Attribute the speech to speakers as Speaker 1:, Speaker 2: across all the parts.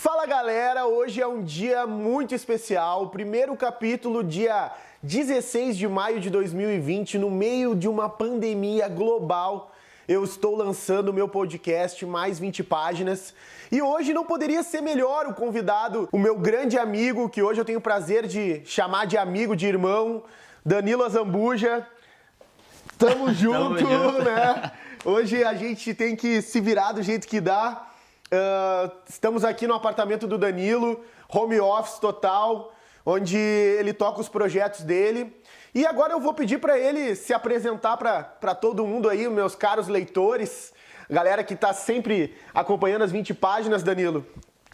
Speaker 1: Fala galera, hoje é um dia muito especial, o primeiro capítulo, dia 16 de maio de 2020, no meio de uma pandemia global. Eu estou lançando o meu podcast Mais 20 Páginas e hoje não poderia ser melhor o convidado, o meu grande amigo, que hoje eu tenho o prazer de chamar de amigo, de irmão, Danilo Azambuja. Tamo junto, né? Hoje a gente tem que se virar do jeito que dá. Estamos aqui no apartamento do Danilo, home office total, onde ele toca os projetos dele. E agora eu vou pedir para ele se apresentar para todo mundo aí, meus caros leitores, galera que está sempre acompanhando as 20 páginas, Danilo.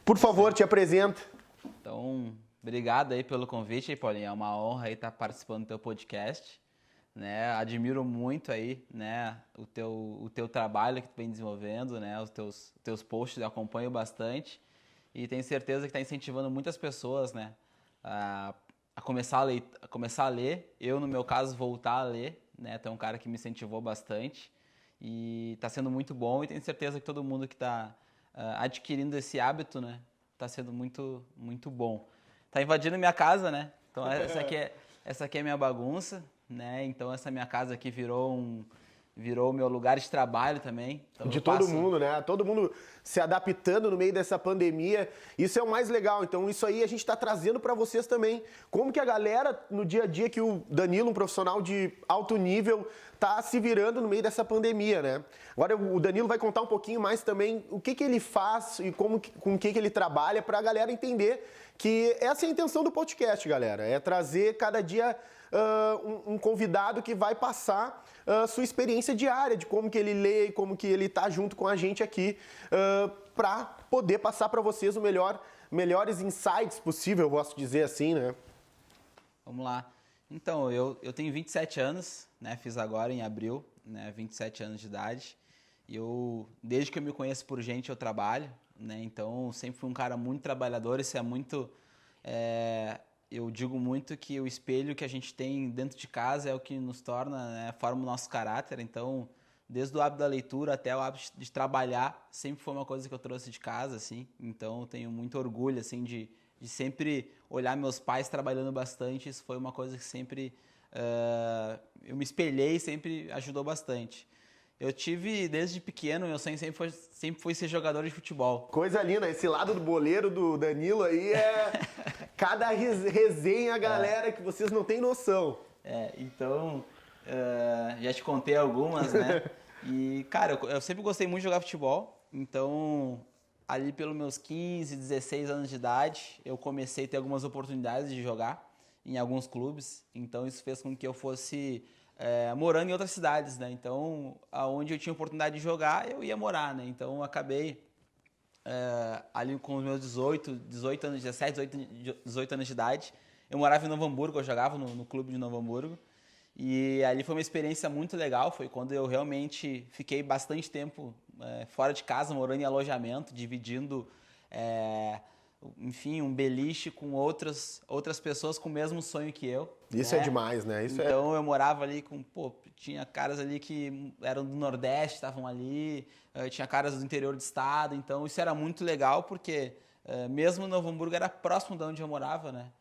Speaker 1: Por favor, te apresenta.
Speaker 2: Então, obrigado aí pelo convite, Paulinho. É uma honra aí estar participando do teu podcast. Né? Admiro muito aí, né, o teu trabalho que tu vem desenvolvendo, né, os teus posts eu acompanho bastante e tenho certeza que está incentivando muitas pessoas, né, a começar a ler. Eu, no meu caso, voltar a ler, né, tu é um cara que me incentivou bastante e está sendo muito bom e tenho certeza que todo mundo que está adquirindo esse hábito, né, está sendo muito, muito bom. Tá invadindo minha casa, né, então essa aqui é a minha bagunça. Né? Então essa minha casa aqui virou o meu lugar de trabalho também. Então,
Speaker 1: de todo mundo, né? Todo mundo se adaptando no meio dessa pandemia. Isso é o mais legal. Então isso aí a gente está trazendo para vocês também. Como que a galera, no dia a dia, que o Danilo, um profissional de alto nível, tá se virando no meio dessa pandemia, né? Agora o Danilo vai contar um pouquinho mais também o que ele faz e com o que ele trabalha para a galera entender que essa é a intenção do podcast, galera. É trazer cada dia um convidado que vai passar sua experiência diária de como que ele lê e como que ele tá junto com a gente aqui para poder passar para vocês o melhores insights possível, eu posso dizer assim, né?
Speaker 2: Vamos lá. Então, eu tenho 27 anos, né? Fiz agora em abril, né? 27 anos de idade. E desde que eu me conheço por gente, eu trabalho, né? Então, sempre fui um cara muito trabalhador. Isso é muito... Eu digo muito que o espelho que a gente tem dentro de casa é o que nos torna, né, forma o nosso caráter. Então, desde o hábito da leitura até o hábito de trabalhar, sempre foi uma coisa que eu trouxe de casa, assim. Então, eu tenho muito orgulho, assim, de sempre olhar meus pais trabalhando bastante. Isso foi uma coisa que sempre eu me espelhei e sempre ajudou bastante. Eu tive, desde pequeno, meu sonho sempre foi ser jogador de futebol.
Speaker 1: Coisa linda, esse lado do boleiro do Danilo aí é cada resenha, galera, que vocês não têm noção.
Speaker 2: Então, já te contei algumas, né? E, cara, eu sempre gostei muito de jogar futebol, então, ali pelos meus 15, 16 anos de idade, eu comecei a ter algumas oportunidades de jogar em alguns clubes, então isso fez com que eu fosse... morando em outras cidades, né? Então, aonde eu tinha oportunidade de jogar, eu ia morar, né? Então, eu acabei ali com os meus 18 anos, 17, 18 anos de idade. Eu morava em Novo Hamburgo, eu jogava no clube de Novo Hamburgo. E ali foi uma experiência muito legal, foi quando eu realmente fiquei bastante tempo fora de casa, morando em alojamento, dividindo... enfim, um beliche com outras pessoas com o mesmo sonho que eu.
Speaker 1: Isso, né? É demais, né?
Speaker 2: Então eu morava ali tinha caras ali que eram do Nordeste, estavam ali, tinha caras do interior do estado, então isso era muito legal porque mesmo Novo Hamburgo era próximo de onde eu morava, né?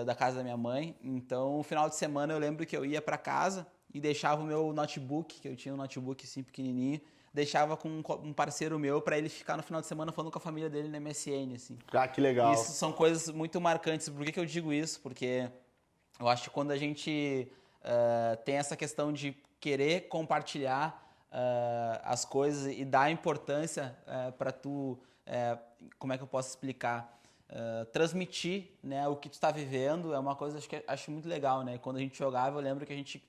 Speaker 2: Da casa da minha mãe, então no final de semana eu lembro que eu ia para casa e deixava o meu notebook, que eu tinha um notebook assim pequenininho, deixava com um parceiro meu para ele ficar no final de semana falando com a família dele no MSN, assim.
Speaker 1: Ah, que legal.
Speaker 2: Isso são coisas muito marcantes. Por que eu digo isso? Porque eu acho que quando a gente tem essa questão de querer compartilhar as coisas e dar importância para tu, como é que eu posso explicar? Transmitir, né, o que tu está vivendo é uma coisa que acho muito legal, né? Quando a gente jogava, eu lembro que a gente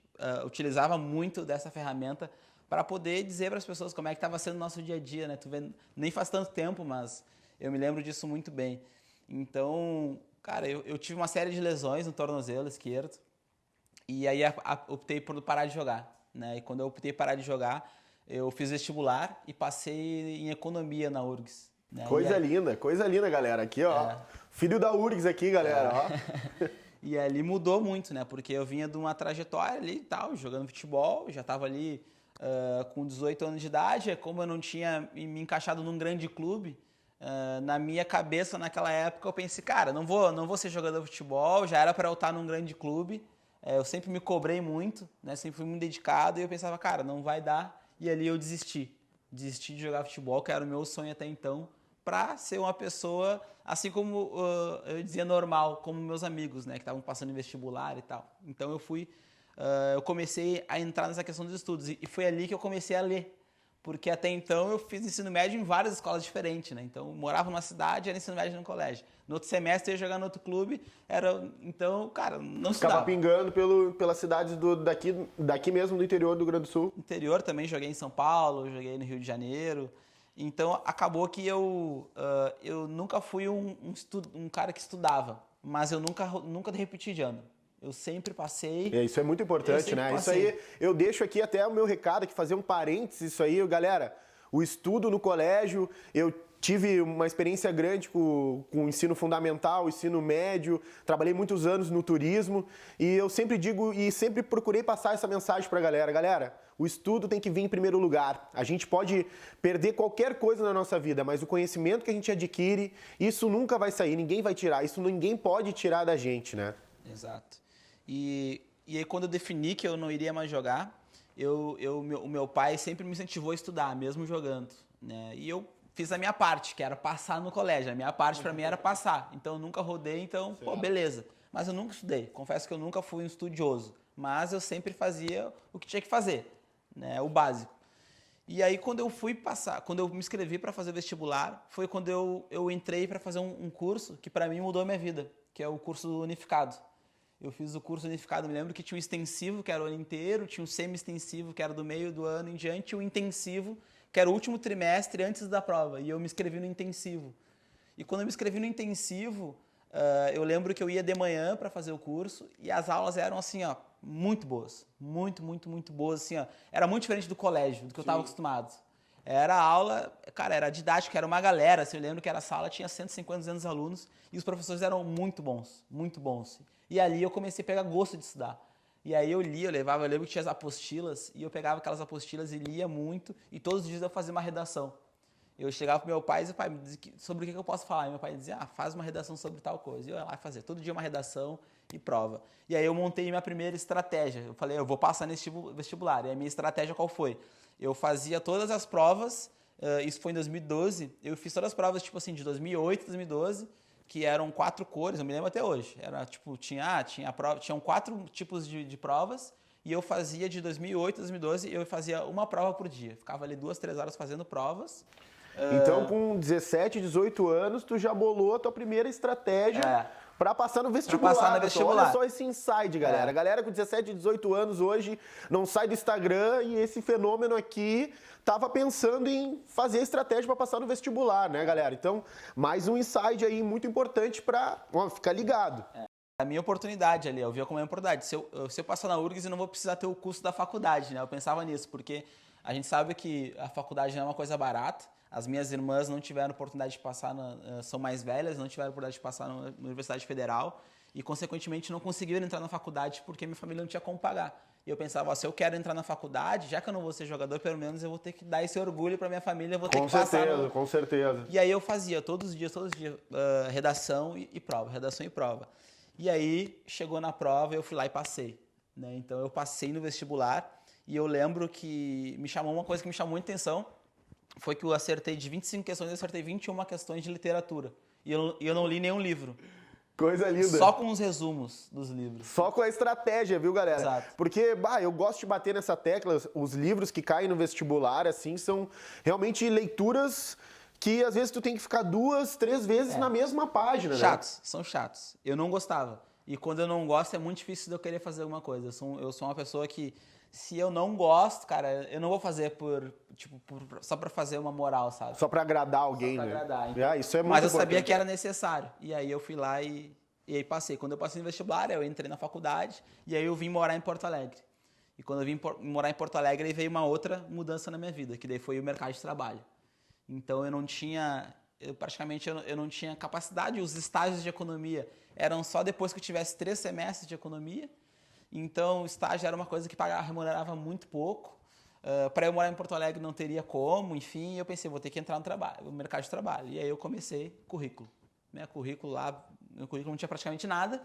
Speaker 2: utilizava muito dessa ferramenta para poder dizer para as pessoas como é que estava sendo o nosso dia a dia, né? Tu vê, nem faz tanto tempo, mas eu me lembro disso muito bem. Então, cara, eu tive uma série de lesões no tornozelo esquerdo e aí optei por parar de jogar, né? E quando eu optei por parar de jogar, eu fiz vestibular e passei em economia na URGS. Né?
Speaker 1: Coisa linda, galera. Aqui, ó, filho da URGS aqui, galera, ó.
Speaker 2: E ali mudou muito, né? Porque eu vinha de uma trajetória ali e tal, jogando futebol, já estava ali com 18 anos de idade, como eu não tinha me encaixado num grande clube, na minha cabeça, naquela época, eu pensei, cara, não vou ser jogador de futebol, já era para eu estar num grande clube. Eu sempre me cobrei muito, né? Sempre fui muito dedicado e eu pensava, cara, não vai dar. E ali eu desisti. Desisti de jogar futebol, que era o meu sonho até então, para ser uma pessoa, assim como eu dizia, normal, como meus amigos, né? Que estavam passando em vestibular e tal. Então eu comecei a entrar nessa questão dos estudos e foi ali que eu comecei a ler. Porque até então eu fiz ensino médio em várias escolas diferentes, né? Então eu morava numa cidade, era ensino médio no colégio. No outro semestre eu ia jogar no outro clube, então, cara, não estudava.
Speaker 1: Ficava pingando pelas cidades daqui mesmo, do interior do Rio Grande do Sul.
Speaker 2: Interior também, joguei em São Paulo, joguei no Rio de Janeiro. Então acabou que eu nunca fui um cara que estudava, mas eu nunca repeti de ano. Eu sempre passei.
Speaker 1: Isso é muito importante, né? Isso aí, eu deixo aqui até o meu recado, aqui fazer um parênteses, isso aí, galera. O estudo no colégio, eu tive uma experiência grande com o ensino fundamental, o ensino médio, trabalhei muitos anos no turismo e eu sempre digo e sempre procurei passar essa mensagem pra galera. Galera, o estudo tem que vir em primeiro lugar. A gente pode perder qualquer coisa na nossa vida, mas o conhecimento que a gente adquire, isso nunca vai sair, ninguém vai tirar, isso ninguém pode tirar da gente, né?
Speaker 2: Exato. E aí quando eu defini que eu não iria mais jogar, o meu pai sempre me incentivou a estudar, mesmo jogando, né? E eu fiz a minha parte, que era passar no colégio. A minha parte para mim era passar. Então eu nunca rodei, então, pô, beleza. Mas eu nunca estudei. Confesso que eu nunca fui um estudioso, mas eu sempre fazia o que tinha que fazer, né? O básico. E aí quando eu me inscrevi para fazer vestibular, foi quando eu entrei para fazer um curso que para mim mudou a minha vida, que é o curso unificado. Eu fiz o curso unificado, me lembro que tinha um extensivo, que era o ano inteiro, tinha um semi-extensivo, que era do meio do ano em diante, e o intensivo, que era o último trimestre antes da prova, e eu me inscrevi no intensivo. E quando eu me inscrevi no intensivo, eu lembro que eu ia de manhã para fazer o curso, e as aulas eram assim, ó, muito boas, muito boas, assim, ó. Era muito diferente do colégio, do que eu estava acostumado. Era aula, cara, era didática, era uma galera, assim, eu lembro que a sala tinha 150, 200 alunos, e os professores eram muito bons, muito bons. E ali eu comecei a pegar gosto de estudar. E aí eu lembro que tinha as apostilas, e eu pegava aquelas apostilas e lia muito, e todos os dias eu fazia uma redação. Eu chegava pro meu pai e dizia, pai, sobre o que eu posso falar? E meu pai dizia, faz uma redação sobre tal coisa. E eu ia lá fazer, todo dia uma redação e prova. E aí eu montei minha primeira estratégia. Eu falei, eu vou passar nesse vestibular. E a minha estratégia qual foi? Eu fazia todas as provas, isso foi em 2012, eu fiz todas as provas, tipo assim, de 2008, 2012, que eram 4 cores, eu me lembro até hoje. Era tipo, tinham 4 tipos de provas, e eu fazia de 2008 a 2012, eu fazia uma prova por dia. Ficava ali 2, 3 horas fazendo provas.
Speaker 1: Então, com 17, 18 anos, tu já bolou a tua primeira estratégia para passar no vestibular.
Speaker 2: Pra passar no vestibular.
Speaker 1: Olha só esse insight, galera. A galera com 17, 18 anos hoje não sai do Instagram e esse fenômeno aqui tava pensando em fazer estratégia para passar no vestibular, né, galera? Então, mais um insight aí muito importante para ficar ligado.
Speaker 2: A minha oportunidade ali, eu via como uma oportunidade. Se eu passar na URGS, eu não vou precisar ter o custo da faculdade, né? Eu pensava nisso, porque a gente sabe que a faculdade não é uma coisa barata. As minhas irmãs não tiveram oportunidade de passar, são mais velhas, não tiveram oportunidade de passar na Universidade Federal e, consequentemente, não conseguiram entrar na faculdade porque minha família não tinha como pagar. E eu pensava, se eu quero entrar na faculdade, já que eu não vou ser jogador, pelo menos eu vou ter que dar esse orgulho para minha família, eu vou ter que passar.
Speaker 1: Com certeza.
Speaker 2: E aí eu fazia todos os dias, redação e prova, redação e prova. E aí chegou na prova, eu fui lá e passei, né? Então eu passei no vestibular e eu lembro que uma coisa que me chamou muita atenção foi que eu acertei de 25 questões, eu acertei 21 questões de literatura. E eu não li nenhum livro.
Speaker 1: Coisa linda.
Speaker 2: Só com os resumos dos livros.
Speaker 1: Só com a estratégia, viu, galera?
Speaker 2: Exato.
Speaker 1: Porque, eu gosto de bater nessa tecla, os livros que caem no vestibular, assim, são realmente leituras que às vezes tu tem que ficar 2, 3 vezes na mesma página,
Speaker 2: chatos, né? São chatos. Eu não gostava. E quando eu não gosto, é muito difícil de eu querer fazer alguma coisa. Eu sou uma pessoa que, se eu não gosto, cara, eu não vou fazer só pra fazer uma moral, sabe?
Speaker 1: Só pra agradar alguém,
Speaker 2: só pra
Speaker 1: né?
Speaker 2: agradar. Então,
Speaker 1: Isso é muito
Speaker 2: mas eu
Speaker 1: importante.
Speaker 2: sabia que era necessário. E aí eu fui lá e aí passei. Quando eu passei no vestibular, eu entrei na faculdade e aí eu vim morar em Porto Alegre. E quando eu vim morar em Porto Alegre, aí veio uma outra mudança na minha vida, que daí foi o mercado de trabalho. Então eu não tinha capacidade, os estágios de economia eram só depois que eu tivesse 3 semestres de economia. Então o estágio era uma coisa que remunerava muito pouco. Para eu morar em Porto Alegre não teria como, enfim, eu pensei, vou ter que entrar no mercado de trabalho. E aí eu comecei currículo. Meu currículo não tinha praticamente nada.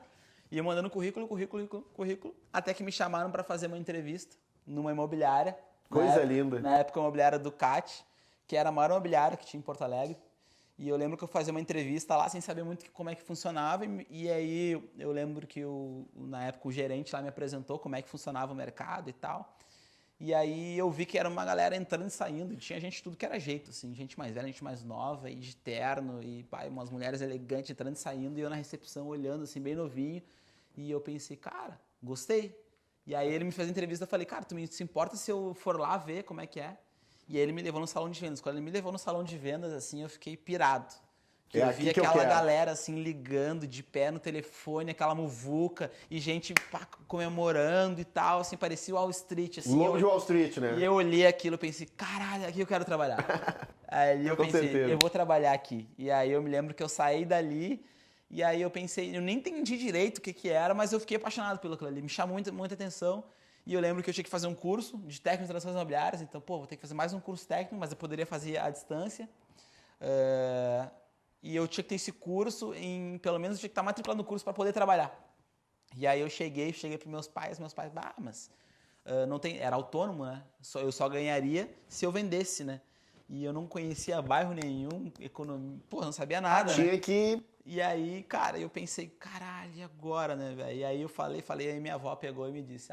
Speaker 2: E eu mandando currículo, até que me chamaram para fazer uma entrevista numa imobiliária.
Speaker 1: Coisa linda.
Speaker 2: Na época, a imobiliária Ducati, que era a maior imobiliária que tinha em Porto Alegre. E eu lembro que eu fazia uma entrevista lá sem saber muito como é que funcionava. E aí eu lembro que, na época, o gerente lá me apresentou como é que funcionava o mercado e tal. E aí eu vi que era uma galera entrando e saindo. E tinha gente de tudo que era jeito, assim. Gente mais velha, gente mais nova, e de terno. E umas mulheres elegantes entrando e saindo. E eu na recepção olhando, assim, bem novinho. E eu pensei, cara, gostei. E aí ele me fez a entrevista, eu falei, cara, tu se importa se eu for lá ver como é que é? E aí ele me levou no salão de vendas. Quando ele me levou no salão de vendas, assim, eu fiquei pirado. Eu vi aquela galera, assim, ligando de pé no telefone, aquela muvuca, e gente comemorando e tal, assim, parecia o Wall Street, assim.
Speaker 1: Lobo de Wall Street, né?
Speaker 2: E eu olhei aquilo e pensei, caralho, aqui eu quero trabalhar. Aí eu pensei, eu vou trabalhar aqui. E aí eu me lembro que eu saí dali, e aí eu pensei, eu nem entendi direito o que era, mas eu fiquei apaixonado pelo aquilo ali, me chamou muita atenção. E eu lembro que eu tinha que fazer um curso de técnico de transações imobiliárias, então, vou ter que fazer mais um curso técnico, mas eu poderia fazer à distância. E eu tinha que ter esse curso, pelo menos eu tinha que estar matriculado no curso para poder trabalhar. E aí eu cheguei para meus pais, mas não tem, era autônomo, né? Eu só ganharia se eu vendesse, né? E eu não conhecia bairro nenhum, economia, não sabia nada.
Speaker 1: Tinha que...
Speaker 2: E aí, cara, eu pensei, caralho, e agora, né, velho? E aí eu falei, aí minha avó pegou e me disse,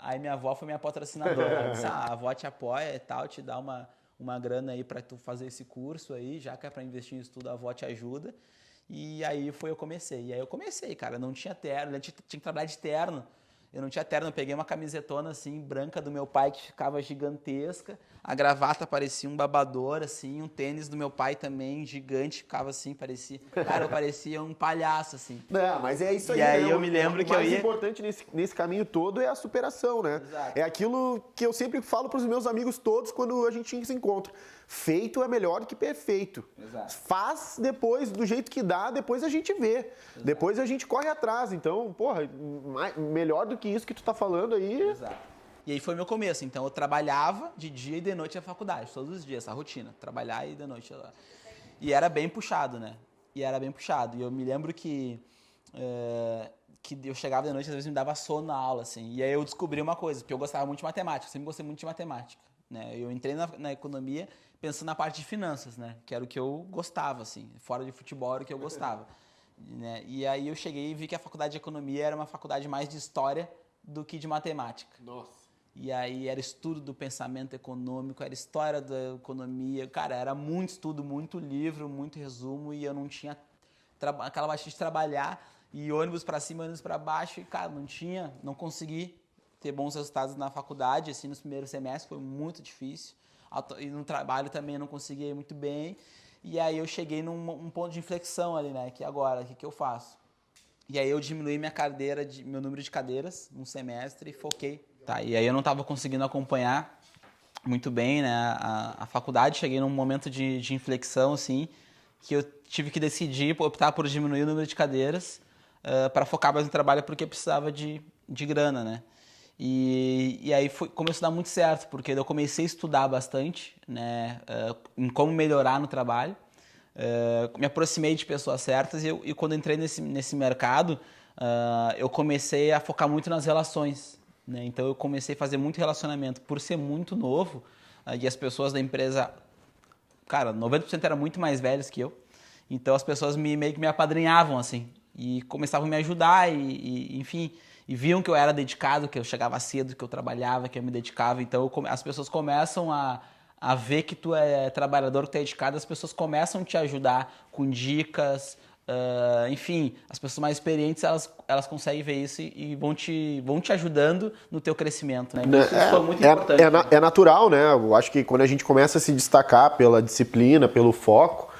Speaker 2: aí minha avó foi minha patrocinadora. Ela disse, a avó te apoia e tal, te dá uma grana aí pra tu fazer esse curso aí, já que é pra investir em estudo, a avó te ajuda. E aí eu comecei. E aí eu comecei, cara, não tinha terno, tinha que trabalhar de terno. Eu não tinha terno, eu peguei uma camisetona assim, branca do meu pai, que ficava gigantesca. A gravata parecia um babador, assim, um tênis do meu pai também, gigante, ficava assim, Cara, eu parecia um palhaço, assim.
Speaker 1: Não, mas é isso aí.
Speaker 2: E aí eu me lembro que eu ia...
Speaker 1: O mais importante nesse caminho todo é a superação, né?
Speaker 2: Exato.
Speaker 1: É aquilo que eu sempre falo para os meus amigos todos quando a gente se encontra. Feito é melhor do que perfeito.
Speaker 2: Exato.
Speaker 1: Faz depois, do jeito que dá, depois a gente vê. Exato. Depois a gente corre atrás. Então, melhor do que isso que tu tá falando aí...
Speaker 2: Exato. E aí foi meu começo. Então eu trabalhava de dia e de noite na faculdade, todos os dias, essa rotina. Trabalhar e de noite lá. E era bem puxado, né? E eu me lembro que eu chegava de noite, às vezes me dava sono na aula, assim. E aí eu descobri uma coisa, porque eu gostava muito de matemática, sempre gostei muito de matemática, né? Eu entrei na economia pensando na parte de finanças, né? Que era o que eu gostava, assim. Fora de futebol era o que eu gostava. Né? E aí eu cheguei e vi que a faculdade de economia era uma faculdade mais de história do que de matemática.
Speaker 1: Nossa.
Speaker 2: E aí era estudo do pensamento econômico, era história da economia. Cara, era muito estudo, muito livro, muito resumo, e eu não tinha aquela baixinha de trabalhar, e ônibus para cima, ônibus para baixo, e cara, não consegui ter bons resultados na faculdade, assim, nos primeiros semestres, foi muito difícil. E no trabalho também eu não conseguia ir muito bem. E aí eu cheguei num ponto de inflexão ali, né? Que agora, o que eu faço? E aí eu diminuí meu número de cadeiras num semestre e foquei. Tá, e aí eu não estava conseguindo acompanhar muito bem, né, a faculdade. Cheguei num momento de inflexão, assim, que eu tive que decidir, optar por diminuir o número de cadeiras para focar mais no trabalho, porque eu precisava de grana, né. E aí começou a dar muito certo, porque eu comecei a estudar bastante, né, em como melhorar no trabalho. Me aproximei de pessoas certas e quando entrei nesse mercado, eu comecei a focar muito nas relações. Né? Então eu comecei a fazer muito relacionamento por ser muito novo e as pessoas da empresa, cara, 90% eram muito mais velhos que eu, então as pessoas meio que me apadrinhavam assim e começavam a me ajudar enfim, e viam que eu era dedicado, que eu chegava cedo, que eu trabalhava, que eu me dedicava. Então as pessoas começam a ver que tu é trabalhador, que tu é dedicado, as pessoas começam a te ajudar com dicas. Enfim, as pessoas mais experientes, elas conseguem ver isso e vão te ajudando no teu crescimento, né? Isso foi muito importante.
Speaker 1: É natural, né? Eu acho que quando a gente começa a se destacar pela disciplina, pelo foco,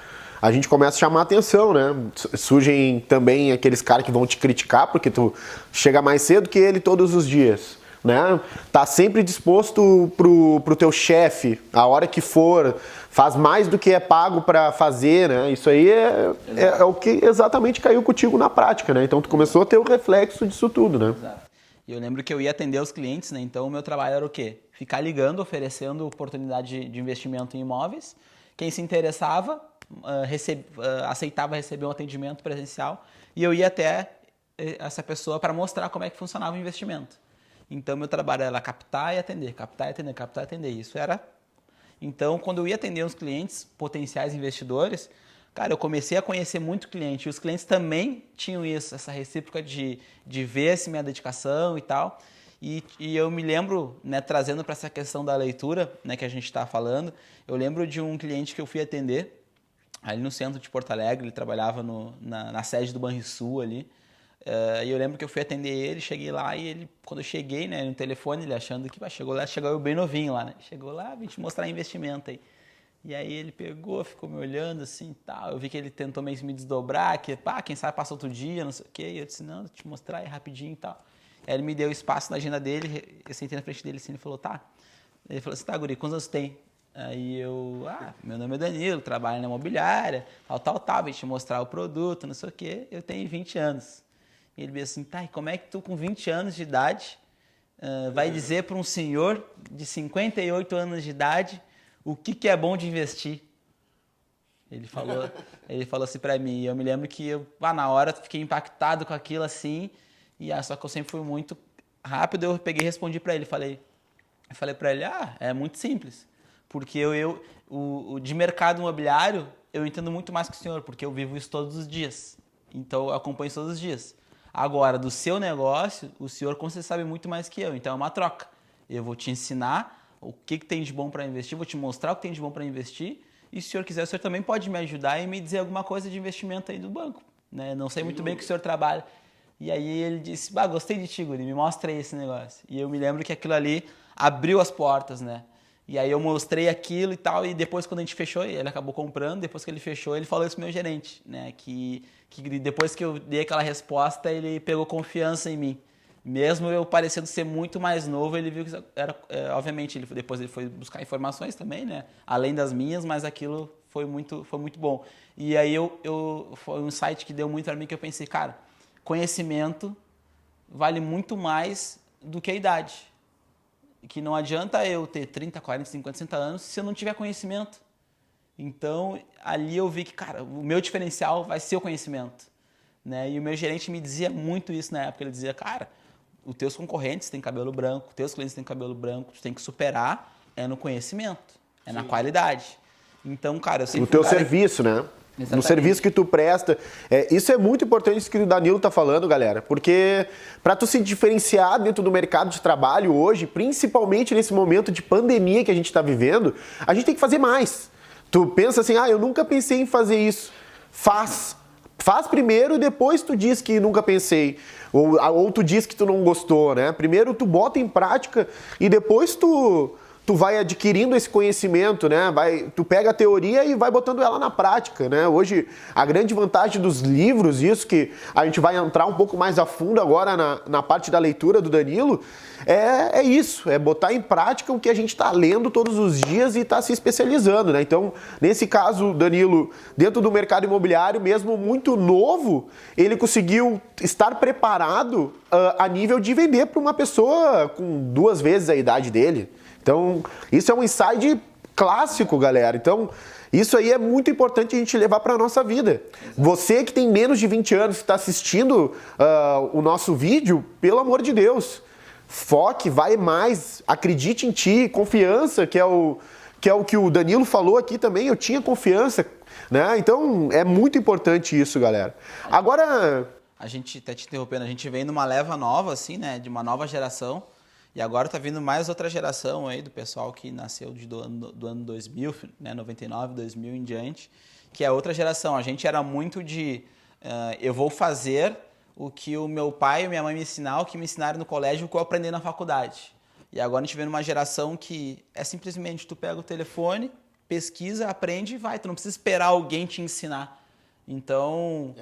Speaker 1: a gente começa a chamar a atenção, né? Surgem também aqueles caras que vão te criticar porque tu chega mais cedo que ele todos os dias. Né? Tá sempre disposto pro teu chefe, a hora que for, faz mais do que é pago para fazer, né? Isso aí é o que exatamente caiu contigo na prática, né? Então tu começou a ter o reflexo disso tudo, né?
Speaker 2: Exato. E eu lembro que eu ia atender os clientes, né? Então o meu trabalho era o quê? ficar ligando, oferecendo oportunidade de investimento em imóveis. Quem se interessava, aceitava receber um atendimento presencial e eu ia até essa pessoa para mostrar como é que funcionava o investimento. Então, meu trabalho era captar e atender, captar e atender, captar e atender. Isso era... Então, quando eu ia atender os clientes, potenciais investidores, cara, eu comecei a conhecer muito cliente. E os clientes também tinham isso, essa recíproca de ver essa minha dedicação e tal. E eu me lembro, né, trazendo para essa questão da leitura, né, que a gente está falando, eu lembro de um cliente que eu fui atender ali no centro de Porto Alegre. Ele trabalhava na sede do Banrisul ali. E eu lembro que eu fui atender ele, cheguei lá e ele, quando eu cheguei, né, no telefone, ele achando que chegou eu bem novinho lá, né? Chegou lá, vim te mostrar investimento aí. E aí ele pegou, ficou me olhando assim e tal. Eu vi que ele tentou meio me desdobrar, que quem sabe passa outro dia, não sei o quê. E eu disse, não, vou te mostrar aí rapidinho e tal. Aí ele me deu espaço na agenda dele, eu sentei na frente dele assim, ele falou, tá. Ele falou assim, tá, guri, quantos anos tem? Aí eu, meu nome é Danilo, trabalho na imobiliária, tal, vim te mostrar o produto, não sei o quê. Eu tenho 20 anos. E ele disse assim, tá, e como é que tu com 20 anos de idade vai dizer para um senhor de 58 anos de idade o que é bom de investir? Ele falou assim para mim, e eu me lembro que eu, na hora, fiquei impactado com aquilo assim, só que eu sempre fui muito rápido, eu peguei e respondi para ele, falei para ele, é muito simples, porque de mercado imobiliário, eu entendo muito mais que o senhor, porque eu vivo isso todos os dias, então eu acompanho isso todos os dias. Agora, do seu negócio, o senhor com certeza sabe muito mais que eu, então é uma troca. Eu vou te ensinar o que tem de bom para investir, vou te mostrar o que tem de bom para investir, e se o senhor quiser, o senhor também pode me ajudar e me dizer alguma coisa de investimento aí do banco. Né? Não sei muito bem o que o senhor trabalha. E aí ele disse, gostei de ti, guri, me mostra aí esse negócio. E eu me lembro que aquilo ali abriu as portas, né? E aí eu mostrei aquilo e tal, e depois quando a gente fechou, ele acabou comprando, depois que ele fechou, ele falou isso pro meu gerente, né? Que depois que eu dei aquela resposta, ele pegou confiança em mim. Mesmo eu parecendo ser muito mais novo, ele viu que era... obviamente, depois ele foi buscar informações também, né? Além das minhas, mas aquilo foi muito bom. E aí foi um insight que deu muito para mim, que eu pensei, cara, conhecimento vale muito mais do que a idade. Que não adianta eu ter 30, 40, 50, 60 anos se eu não tiver conhecimento. Então, ali eu vi que, cara, o meu diferencial vai ser o conhecimento. Né? E o meu gerente me dizia muito isso na época. Ele dizia, cara, os teus concorrentes têm cabelo branco, os teus clientes têm cabelo branco, tu tem que superar no conhecimento, na qualidade. Então, cara, eu sempre...
Speaker 1: No teu serviço, né? Exatamente. No serviço que tu presta. Isso é muito importante, isso que o Danilo tá falando, galera, porque para tu se diferenciar dentro do mercado de trabalho hoje, principalmente nesse momento de pandemia que a gente está vivendo, a gente tem que fazer mais. Tu pensa assim, eu nunca pensei em fazer isso. Faz primeiro e depois tu diz que nunca pensei. Ou tu diz que tu não gostou, né? Primeiro tu bota em prática e depois tu vai adquirindo esse conhecimento, né? Tu pega a teoria e vai botando ela na prática, né? Hoje, a grande vantagem dos livros, isso que a gente vai entrar um pouco mais a fundo agora na parte da leitura do Danilo, é isso, é botar em prática o que a gente está lendo todos os dias e está se especializando, né? Então, nesse caso, Danilo, dentro do mercado imobiliário, mesmo muito novo, ele conseguiu estar preparado a nível de vender para uma pessoa com 2 vezes a idade dele. Então, isso é um insight clássico, galera. Então, isso aí é muito importante a gente levar para a nossa vida. Você que tem menos de 20 anos, que está assistindo o nosso vídeo, pelo amor de Deus, foque, vai mais, acredite em ti, confiança, que é o que o Danilo falou aqui também, eu tinha confiança, né? Então, é muito importante isso, galera. Agora...
Speaker 2: A gente, até te interrompendo, a gente vem numa leva nova, assim, né? De uma nova geração. E agora tá vindo mais outra geração aí do pessoal que nasceu do ano 2000, né, 99, 2000 em diante, que é outra geração. A gente era muito de eu vou fazer o que o meu pai e minha mãe me ensinaram, o que me ensinaram no colégio, o que eu aprendi na faculdade. E agora a gente vê numa geração que é simplesmente tu pega o telefone, pesquisa, aprende e vai. Tu não precisa esperar alguém te ensinar. Então,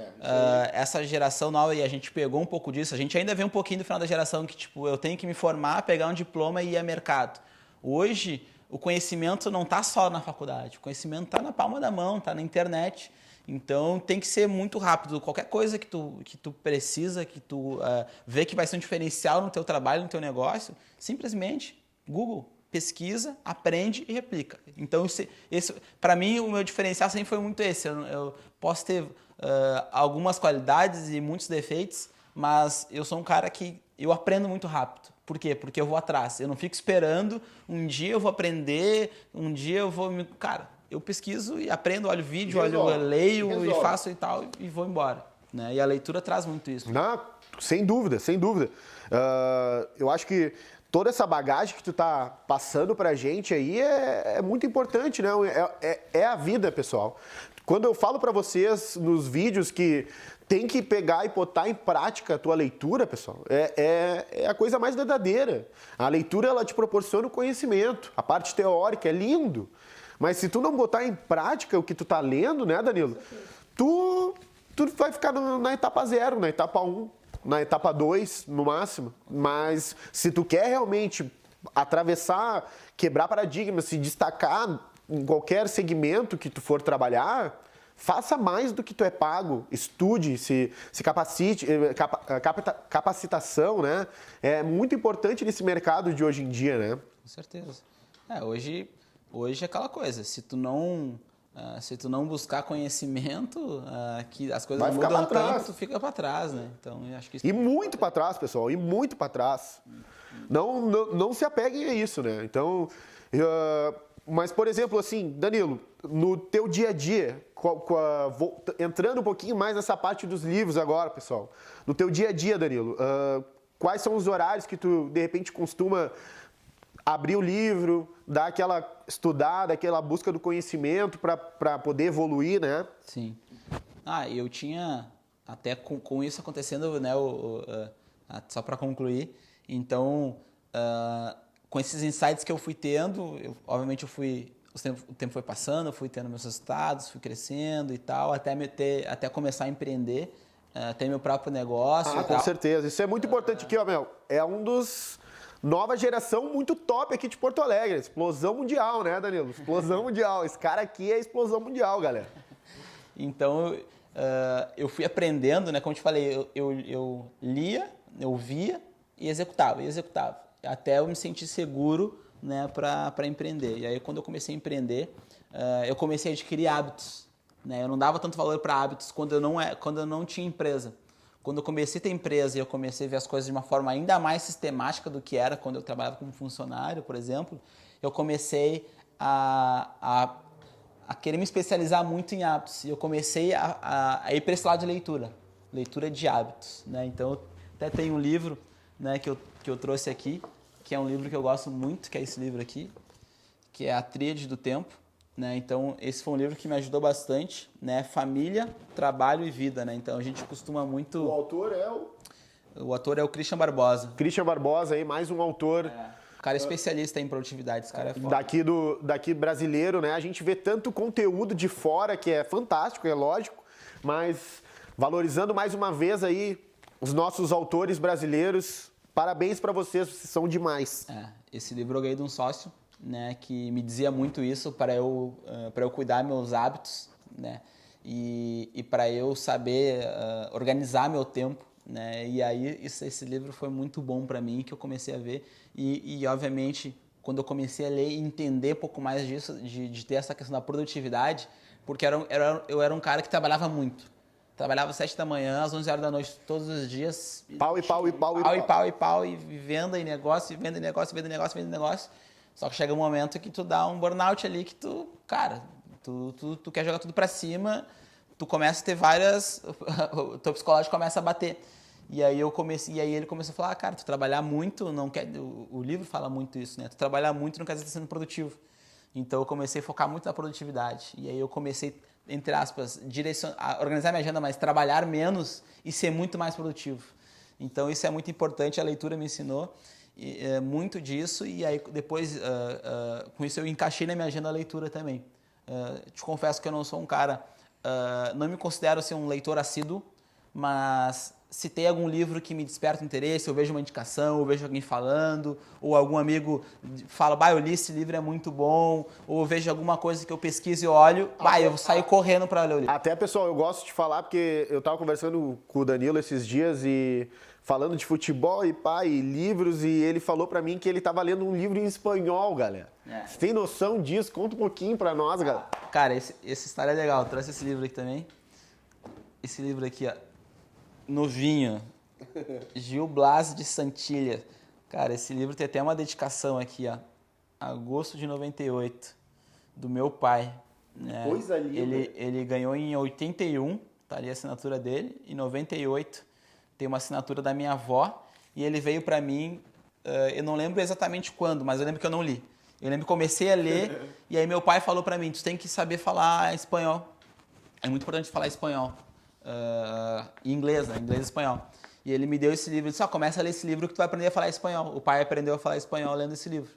Speaker 2: essa geração nova, e a gente pegou um pouco disso, a gente ainda vê um pouquinho do final da geração que, tipo, eu tenho que me formar, pegar um diploma e ir a mercado. Hoje, o conhecimento não está só na faculdade, o conhecimento está na palma da mão, está na internet. Então, tem que ser muito rápido. Qualquer coisa que tu precisa, que tu vê que vai ser um diferencial no teu trabalho, no teu negócio, simplesmente Google. pesquisa, aprende e replica. Então, esse para mim, o meu diferencial sempre foi muito esse. Eu posso ter algumas qualidades e muitos defeitos, mas eu sou um cara que eu aprendo muito rápido. Por quê? Porque eu vou atrás. Eu não fico esperando, um dia eu vou aprender, um dia eu vou... Cara, eu pesquiso e aprendo, olho vídeo, eu leio e faço e tal, e vou embora. Né? E a leitura traz muito isso.
Speaker 1: Não, sem dúvida, sem dúvida. Eu acho que toda essa bagagem que tu tá passando pra gente aí é muito importante, né? É a vida, pessoal. Quando eu falo pra vocês nos vídeos que tem que pegar e botar em prática a tua leitura, pessoal, é a coisa mais verdadeira. A leitura, ela te proporciona o conhecimento. A parte teórica é lindo. Mas se tu não botar em prática o que tu tá lendo, né, Danilo? Tu vai ficar na etapa 0, na etapa 1. Na etapa 2, no máximo. Mas se tu quer realmente atravessar, quebrar paradigmas, se destacar em qualquer segmento que tu for trabalhar, faça mais do que tu é pago. Estude, se capacite. Capacitação, né? É muito importante nesse mercado de hoje em dia, né?
Speaker 2: Com certeza. Hoje é aquela coisa. Se tu não buscar conhecimento, que as coisas mudam tanto, tu fica para trás, né? Então, eu acho que isso...
Speaker 1: E muito para trás, pessoal, e muito para trás. Não se apeguem a isso, né? Então, mas, por exemplo, assim, Danilo, no teu dia a dia, entrando um pouquinho mais nessa parte dos livros agora, pessoal. No teu dia a dia, Danilo, quais são os horários que tu, de repente, costuma abrir o livro, dar aquela estudada, aquela busca do conhecimento para poder evoluir, né?
Speaker 2: Sim. Eu tinha, até com isso acontecendo, né, só para concluir, então, com esses insights que eu fui tendo, obviamente o tempo foi passando, eu fui tendo meus resultados, fui crescendo e tal, até começar a empreender, ter meu próprio negócio e
Speaker 1: com
Speaker 2: tal.
Speaker 1: certeza. Isso é muito importante aqui, ó, Mel. É um dos... Nova geração muito top aqui de Porto Alegre. Explosão mundial, né, Danilo? Explosão mundial. Esse cara aqui é explosão mundial, galera.
Speaker 2: Então, eu fui aprendendo, né? Como eu te falei, eu lia, eu via e executava. Até eu me sentir seguro, né, para empreender. E aí, quando eu comecei a empreender, eu comecei a adquirir hábitos. Né? Eu não dava tanto valor para hábitos quando eu não tinha empresa. Quando eu comecei a ter empresa e eu comecei a ver as coisas de uma forma ainda mais sistemática do que era quando eu trabalhava como funcionário, por exemplo, eu comecei a querer me especializar muito em hábitos. E eu comecei a ir para esse lado de leitura de hábitos. Né? Então, eu até tenho um livro, né, que eu trouxe aqui, que é um livro que eu gosto muito, que é esse livro aqui, que é A Tríade do Tempo. Né? Então, esse foi um livro que me ajudou bastante, né? Família, trabalho e vida, né? Então, a gente costuma muito...
Speaker 1: O autor é
Speaker 2: O autor é o Christian Barbosa.
Speaker 1: Christian Barbosa, aí, mais um autor...
Speaker 2: O cara é especialista em produtividade, esse cara é foda.
Speaker 1: Daqui brasileiro, né? A gente vê tanto conteúdo de fora, que é fantástico, é lógico, mas valorizando mais uma vez aí os nossos autores brasileiros, parabéns para vocês são demais.
Speaker 2: Esse livro eu ganhei de um sócio, né, que me dizia muito isso para eu cuidar meus hábitos, né, e para eu saber organizar meu tempo, né, e aí esse livro foi muito bom para mim, que eu comecei a ver e obviamente quando eu comecei a ler e entender um pouco mais disso, de ter essa questão da produtividade, porque eu era um cara que trabalhava muito. Trabalhava às 7 da manhã, às 11 horas da noite, todos os dias.
Speaker 1: Pau,
Speaker 2: e venda e negócio, venda e negócio. Só que chega um momento que tu dá um burnout ali, que tu quer jogar tudo pra cima, tu começa a ter várias... o teu psicológico começa a bater. E aí ele começou a falar, cara, tu trabalhar muito, não quer... O livro fala muito isso, né? Tu trabalhar muito não quer dizer que tá sendo produtivo. Então eu comecei a focar muito na produtividade. E aí eu comecei, entre aspas, a organizar minha agenda, mas trabalhar menos e ser muito mais produtivo. Então isso é muito importante, a leitura me ensinou muito disso. E aí depois, com isso eu encaixei na minha agenda a leitura também. Te confesso que eu não sou um cara... não me considero assim, um leitor assíduo, mas se tem algum livro que me desperta interesse, eu vejo uma indicação, eu vejo alguém falando, ou algum amigo fala, bah, eu li esse livro, é muito bom, ou eu vejo alguma coisa que eu pesquiso e olho, bah, eu saio correndo para ler o livro.
Speaker 1: Até, pessoal, eu gosto de falar porque eu tava conversando com o Danilo esses dias e falando de futebol e pá, e livros, e ele falou pra mim que ele tava lendo um livro em espanhol, galera. Você tem noção disso? Conta um pouquinho pra nós, galera.
Speaker 2: Cara, essa história é legal, eu trouxe esse livro aqui também. Esse livro aqui, ó, novinho, Gil Blas de Santilha. Cara, esse livro tem até uma dedicação aqui, ó, agosto de 98, do meu pai. Né?
Speaker 1: Coisa linda.
Speaker 2: Ele ganhou em 81, tá ali a assinatura dele, em 98 tem uma assinatura da minha avó, e ele veio pra mim, eu não lembro exatamente quando, mas eu lembro que eu não li. Eu lembro que comecei a ler, e aí meu pai falou pra mim, tu tem que saber falar espanhol. É muito importante falar espanhol. Em inglês, né? Inglês e espanhol. E ele me deu esse livro e disse, começa a ler esse livro que tu vai aprender a falar espanhol. O pai aprendeu a falar espanhol lendo esse livro.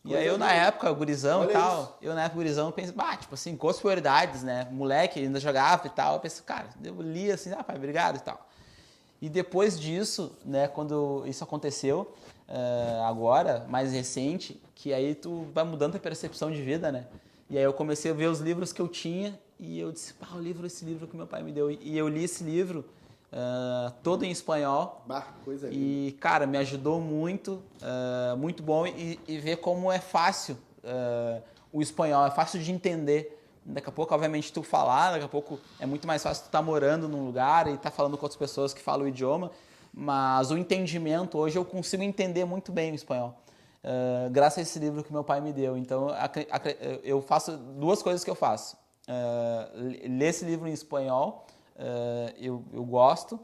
Speaker 2: E aí eu na época, gurizão e tal, pensei, tipo assim, com as prioridades, né? Moleque, ainda jogava e tal, eu pensei, cara, eu li assim, pai, obrigado e tal. E depois disso, né, quando isso aconteceu, agora, mais recente, que aí tu vai mudando a percepção de vida, né? E aí eu comecei a ver os livros que eu tinha e eu disse, esse livro que meu pai me deu. E eu li esse livro todo em espanhol.
Speaker 1: Coisa linda.
Speaker 2: E, cara, me ajudou muito, muito bom. E ver como é fácil o espanhol, é fácil de entender. Daqui a pouco, obviamente, tu falar, daqui a pouco é muito mais fácil tu estar morando num lugar e estar falando com outras pessoas que falam o idioma. Mas o entendimento, hoje eu consigo entender muito bem o espanhol. Graças a esse livro que meu pai me deu. Então, eu faço duas coisas que eu faço. Ler esse livro em espanhol, eu gosto,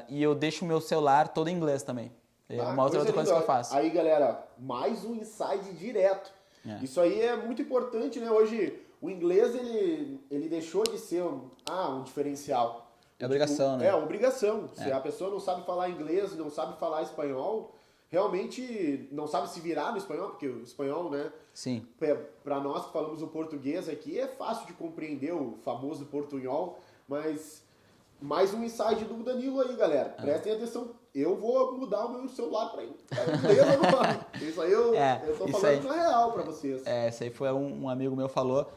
Speaker 2: e eu deixo o meu celular todo em inglês também. É uma outra coisa que eu faço.
Speaker 1: Aí, galera, mais um insight direto. Isso aí é muito importante, né? Hoje, o inglês, ele deixou de ser um diferencial.
Speaker 2: É obrigação, né?
Speaker 1: É obrigação. Se a pessoa não sabe falar inglês, não sabe falar espanhol, realmente não sabe se virar no espanhol, porque o espanhol, né?
Speaker 2: Sim.
Speaker 1: Para nós que falamos o português aqui, é fácil de compreender o famoso portunhol, mas mais um insight do Danilo aí, galera. Prestem atenção. Eu vou mudar o meu celular para inglês agora. Isso aí eu tô falando na real para vocês.
Speaker 2: Isso aí foi um amigo meu falou.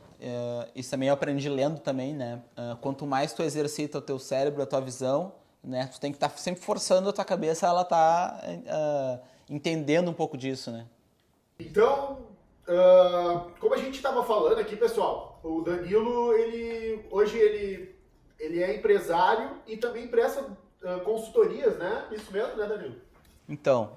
Speaker 2: Isso também eu aprendi lendo também, né? Quanto mais tu exercita o teu cérebro, a tua visão, né? Tu tem que estar sempre forçando a tua cabeça, ela tá entendendo um pouco disso, né?
Speaker 1: Então, como a gente estava falando aqui, pessoal, o Danilo, hoje ele é empresário e também presta consultorias, né? Isso mesmo, né, Danilo?
Speaker 2: Então,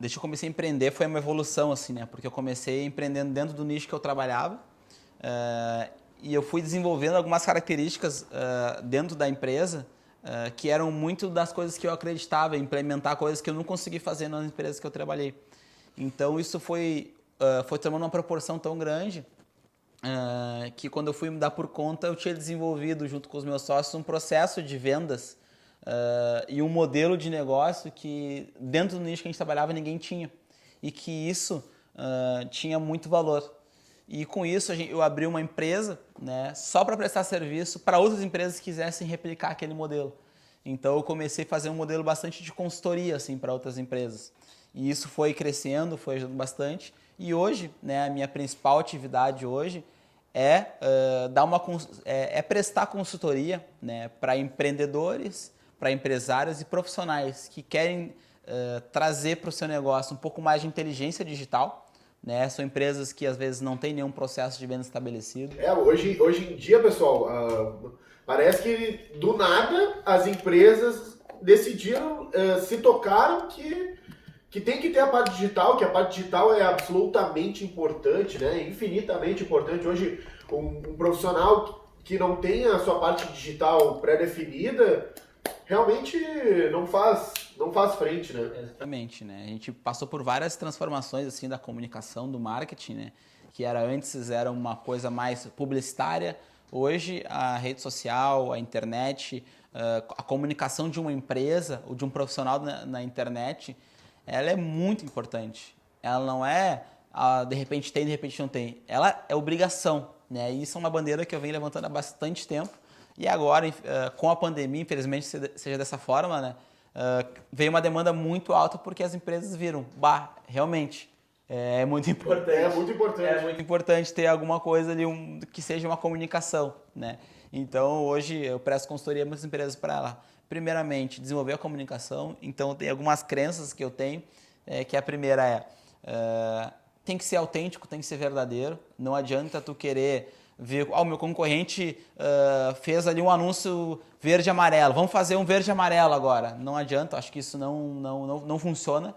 Speaker 2: desde que eu comecei a empreender, foi uma evolução, assim, né? Porque eu comecei empreendendo dentro do nicho que eu trabalhava, e eu fui desenvolvendo algumas características dentro da empresa que eram muito das coisas que eu acreditava, implementar coisas que eu não consegui fazer nas empresas que eu trabalhei. Então, isso foi tomando uma proporção tão grande que quando eu fui me dar por conta, eu tinha desenvolvido, junto com os meus sócios, um processo de vendas e um modelo de negócio que, dentro do nicho que a gente trabalhava, ninguém tinha. E que isso tinha muito valor. E com isso, eu abri uma empresa, né, só para prestar serviço para outras empresas que quisessem replicar aquele modelo. Então, eu comecei a fazer um modelo bastante de consultoria assim, para outras empresas. E isso foi crescendo, foi ajudando bastante. E hoje, né, a minha principal atividade hoje é prestar consultoria, né, para empreendedores, para empresários e profissionais que querem trazer para o seu negócio um pouco mais de inteligência digital. Né? São empresas que às vezes não têm nenhum processo de venda estabelecido.
Speaker 1: Hoje em dia, pessoal, parece que do nada as empresas decidiram, se tocaram que tem que ter a parte digital, que a parte digital é absolutamente importante, né? Infinitamente importante. Hoje, um profissional que não tem a sua parte digital pré-definida, realmente não faz frente, né?
Speaker 2: Exatamente, né? A gente passou por várias transformações assim da comunicação, do marketing, né? Que antes era uma coisa mais publicitária. Hoje, a rede social, a internet, a comunicação de uma empresa ou de um profissional na internet, ela é muito importante. Ela não é de repente tem, de repente não tem. Ela é obrigação, né? E isso é uma bandeira que eu venho levantando há bastante tempo. E agora, com a pandemia, infelizmente seja dessa forma, né? Veio uma demanda muito alta porque as empresas viram, realmente, é muito importante.
Speaker 1: É muito importante.
Speaker 2: É muito importante ter alguma coisa ali, que seja uma comunicação, né? Então, hoje eu presto consultoria a muitas empresas para lá. Primeiramente, desenvolver a comunicação. Então, tem algumas crenças que eu tenho, que a primeira tem que ser autêntico, tem que ser verdadeiro. Não adianta tu querer ver, o meu concorrente fez ali um anúncio verde e amarelo, vamos fazer um verde e amarelo agora. Não adianta, acho que isso não funciona.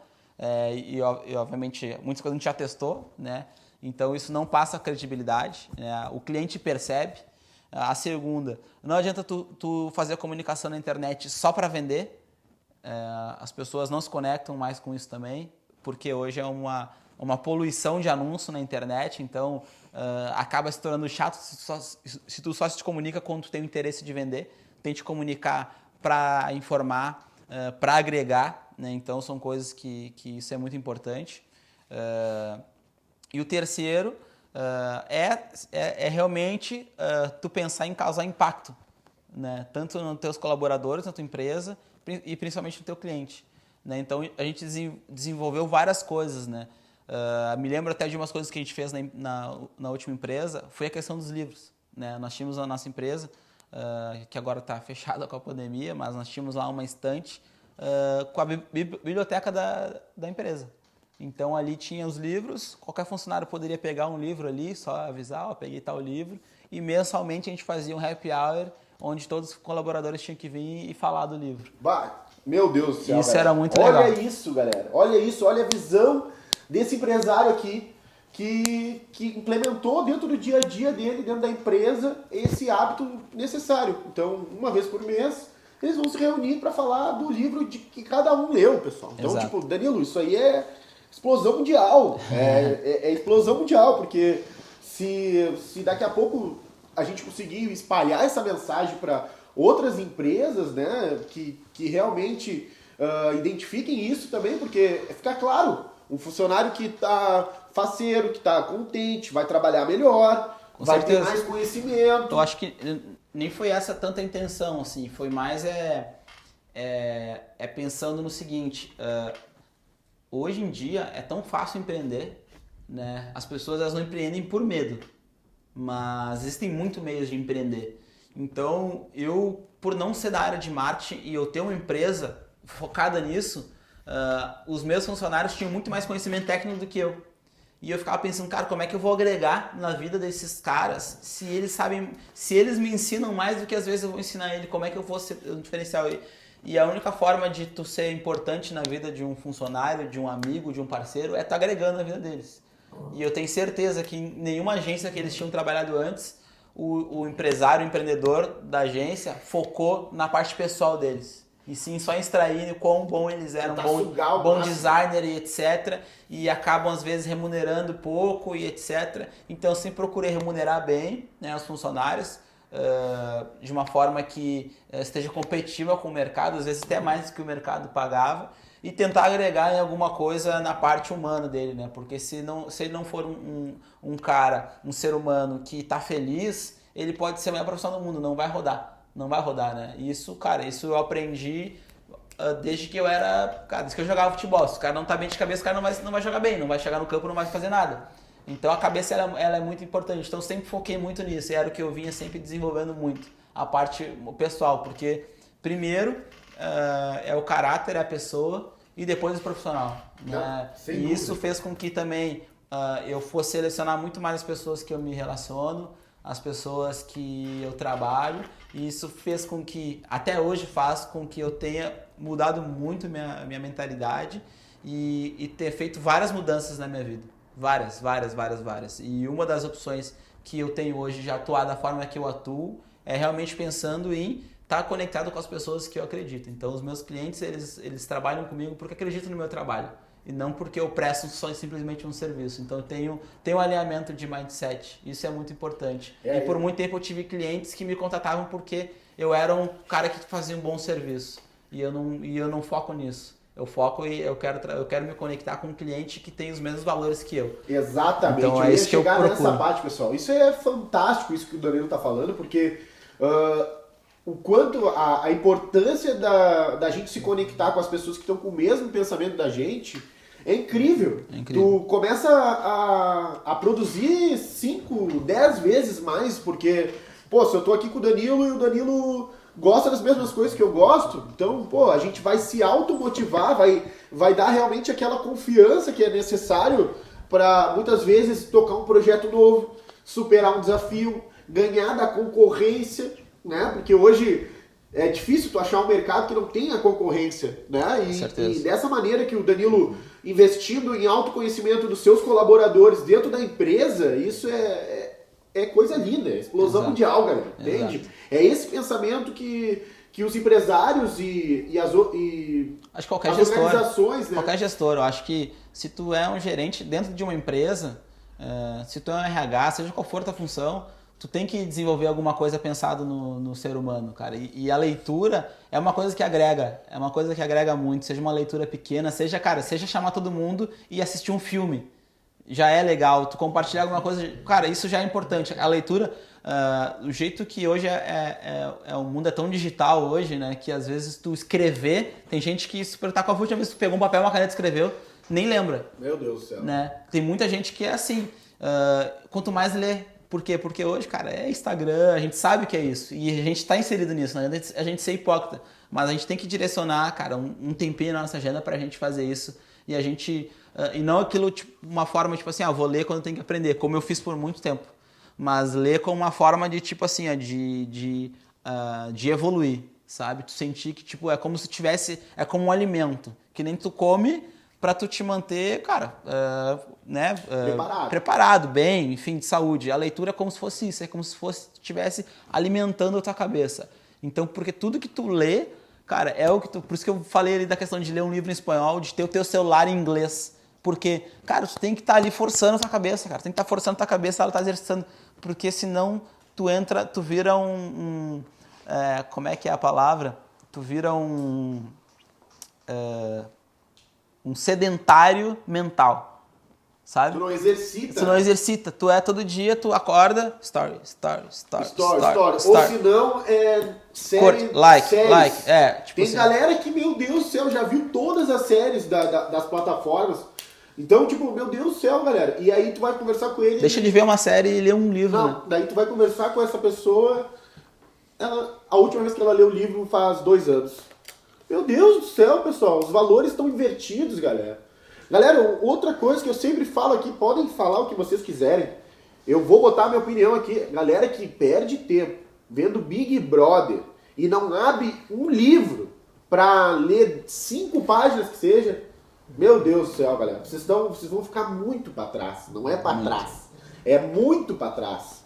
Speaker 2: E, obviamente, muitas coisas a gente já testou, né? Então, isso não passa credibilidade, né? O cliente percebe. A segunda, não adianta tu fazer a comunicação na internet só para vender. As pessoas não se conectam mais com isso também, porque hoje é uma poluição de anúncio na internet, então acaba se tornando chato se tu só se comunica quando tu tem o interesse de vender. Tem que te comunicar para informar, para agregar, né? Então são coisas que isso é muito importante. E o terceiro é realmente tu pensar em causar impacto, né? Tanto nos teus colaboradores, na tua empresa e principalmente no teu cliente, né? Então a gente desenvolveu várias coisas, né? Me lembro até de umas coisas que a gente fez na última empresa, foi a questão dos livros, né? Nós tínhamos a nossa empresa, que agora está fechada com a pandemia, mas nós tínhamos lá uma estante com a biblioteca da empresa. Então ali tinha os livros, qualquer funcionário poderia pegar um livro ali, só avisar, peguei tal livro, e mensalmente a gente fazia um happy hour, onde todos os colaboradores tinham que vir e falar do livro.
Speaker 1: Meu Deus do céu,
Speaker 2: isso
Speaker 1: galera.
Speaker 2: Era muito legal.
Speaker 1: Olha isso, galera. Olha isso, olha a visão desse empresário aqui que implementou dentro do dia a dia dele, dentro da empresa, esse hábito necessário. Então, uma vez por mês, eles vão se reunir para falar do livro que cada um leu, pessoal. Então,
Speaker 2: Exato.
Speaker 1: Danilo, isso aí é explosão mundial. É explosão mundial, porque se daqui a pouco a gente conseguir espalhar essa mensagem para outras empresas, né, que realmente identifiquem isso também, porque fica claro, um funcionário que está faceiro, que está contente, vai trabalhar melhor, vai ter mais conhecimento.
Speaker 2: Eu acho que nem foi essa tanta intenção, assim, foi mais pensando no seguinte, hoje em dia é tão fácil empreender, né? As pessoas elas não empreendem por medo, mas existem muitos meios de empreender. Então, por não ser da área de marketing e eu ter uma empresa focada nisso, os meus funcionários tinham muito mais conhecimento técnico do que eu. E eu ficava pensando, cara, como é que eu vou agregar na vida desses caras se eles sabem, se eles me ensinam mais do que às vezes eu vou ensinar ele, como é que eu vou ser um diferencial? E a única forma de tu ser importante na vida de um funcionário, de um amigo, de um parceiro, é tu agregando na vida deles. E eu tenho certeza que em nenhuma agência que eles tinham trabalhado antes, o empresário, o empreendedor da agência focou na parte pessoal deles. E sim, só extraindo o quão bom eles eram, bom designer e etc. E acabam, às vezes, remunerando pouco e etc. Então, eu sempre procurei remunerar bem, né, os funcionários, de uma forma que esteja competitiva com o mercado, às vezes até mais do que o mercado pagava, e tentar agregar em alguma coisa na parte humana dele, né? Porque se ele não for um cara, um ser humano que está feliz, ele pode ser a melhor profissional do mundo, não vai rodar. Não vai rodar, né? Isso, cara, isso eu aprendi desde que eu era... Cara, desde que eu jogava futebol. Se o cara não tá bem de cabeça, o cara não vai jogar bem, não vai chegar no campo, não vai fazer nada. Então a cabeça ela é muito importante. Então eu sempre foquei muito nisso. E era o que eu vinha sempre desenvolvendo muito. A parte pessoal. Porque primeiro é o caráter, é a pessoa e depois o profissional. Né? E isso fez com que também eu fosse selecionar muito mais as pessoas que eu me relaciono, as pessoas que eu trabalho, e isso fez com que, até hoje faz com que eu tenha mudado muito minha mentalidade e ter feito várias mudanças na minha vida. Várias. E uma das opções que eu tenho hoje de atuar da forma que eu atuo é realmente pensando em estar conectado com as pessoas que eu acredito. Então, os meus clientes, eles trabalham comigo porque acreditam no meu trabalho. E não porque eu presto só simplesmente um serviço. Então, eu tenho um alinhamento de mindset. Isso é muito importante. E por muito tempo eu tive clientes que me contratavam porque eu era um cara que fazia um bom serviço. E eu não foco nisso. Eu foco e eu quero me conectar com um cliente que tem os mesmos valores que eu.
Speaker 1: Exatamente.
Speaker 2: Então, é isso que eu procuro.
Speaker 1: Nessa parte, pessoal. Isso é fantástico, isso que o Danilo está falando, porque o quanto a importância da gente se conectar com as pessoas que estão com o mesmo pensamento da gente é incrível.
Speaker 2: É incrível.
Speaker 1: Tu começa a produzir 5, 10 vezes mais, porque, pô, se eu tô aqui com o Danilo e o Danilo gosta das mesmas coisas que eu gosto, então, pô, a gente vai se automotivar, vai dar realmente aquela confiança que é necessário para muitas vezes tocar um projeto novo, superar um desafio, ganhar da concorrência, né? Porque hoje é difícil tu achar um mercado que não tenha concorrência, né? E dessa maneira que o Danilo investindo em autoconhecimento dos seus colaboradores dentro da empresa, isso é coisa linda, é explosão mundial, galera, entende?
Speaker 2: Exato.
Speaker 1: É esse pensamento que os empresários
Speaker 2: acho que qualquer
Speaker 1: as
Speaker 2: gestor,
Speaker 1: organizações, né?
Speaker 2: Qualquer gestor, eu acho que se tu é um gerente dentro de uma empresa, se tu é um RH, seja qual for a tua função, tu tem que desenvolver alguma coisa pensado no ser humano, cara. E a leitura é uma coisa que agrega muito, seja uma leitura pequena, seja chamar todo mundo e assistir um filme. Já é legal, tu compartilhar alguma coisa, cara, isso já é importante. A leitura, o jeito que hoje o mundo é tão digital hoje, né, que às vezes tu escrever, tem gente que se perguntar qual foi a última vez que tu pegou um papel, uma caneta e escreveu, nem lembra.
Speaker 1: Meu Deus do céu.
Speaker 2: Né? Tem muita gente que é assim, quanto mais lê. Por quê? Porque hoje, cara, é Instagram, a gente sabe que é isso. E a gente está inserido nisso, não adianta a gente ser hipócrita. Mas a gente tem que direcionar, cara, um tempinho na nossa agenda pra gente fazer isso. E a gente... e não aquilo, tipo, uma forma, tipo assim, vou ler quando eu tenho que aprender, como eu fiz por muito tempo. Mas ler como uma forma de, tipo assim, de evoluir, sabe? Tu sentir que, tipo, é como se tivesse... É como um alimento, que nem tu come pra tu te manter, cara... né? Preparado, bem, enfim, de saúde. A leitura é como se fosse isso, é como se estivesse alimentando a tua cabeça. Então, porque tudo que tu lê, cara, é o que tu... Por isso que eu falei ali da questão de ler um livro em espanhol, de ter o teu celular em inglês. Porque, cara, tu tem que estar ali forçando a tua cabeça, cara. Tem que estar forçando a tua cabeça, ela tá exercitando. Porque senão tu vira como é que é a palavra? Tu vira um sedentário mental. Sabe?
Speaker 1: Tu não exercita.
Speaker 2: Tu não exercita. Tu todo dia, tu acorda, story.
Speaker 1: Ou se não, série,
Speaker 2: like. Tipo
Speaker 1: tem
Speaker 2: assim.
Speaker 1: galera que, meu Deus do céu, já viu todas as séries das plataformas. Então, tipo, meu Deus do céu, galera. E aí tu vai conversar com ele...
Speaker 2: Deixa de ver uma série e ler um livro,
Speaker 1: Não,
Speaker 2: né?
Speaker 1: daí tu vai conversar com essa pessoa... a última vez que ela leu o livro faz 2 anos. Meu Deus do céu, pessoal. Os valores estão invertidos, galera. Galera, outra coisa que eu sempre falo aqui, podem falar o que vocês quiserem. Eu vou botar a minha opinião aqui. Galera que perde tempo vendo Big Brother e não abre um livro pra ler 5 páginas que seja, meu Deus do céu, galera. Vocês vão ficar muito pra trás. Não é pra trás. É muito pra trás.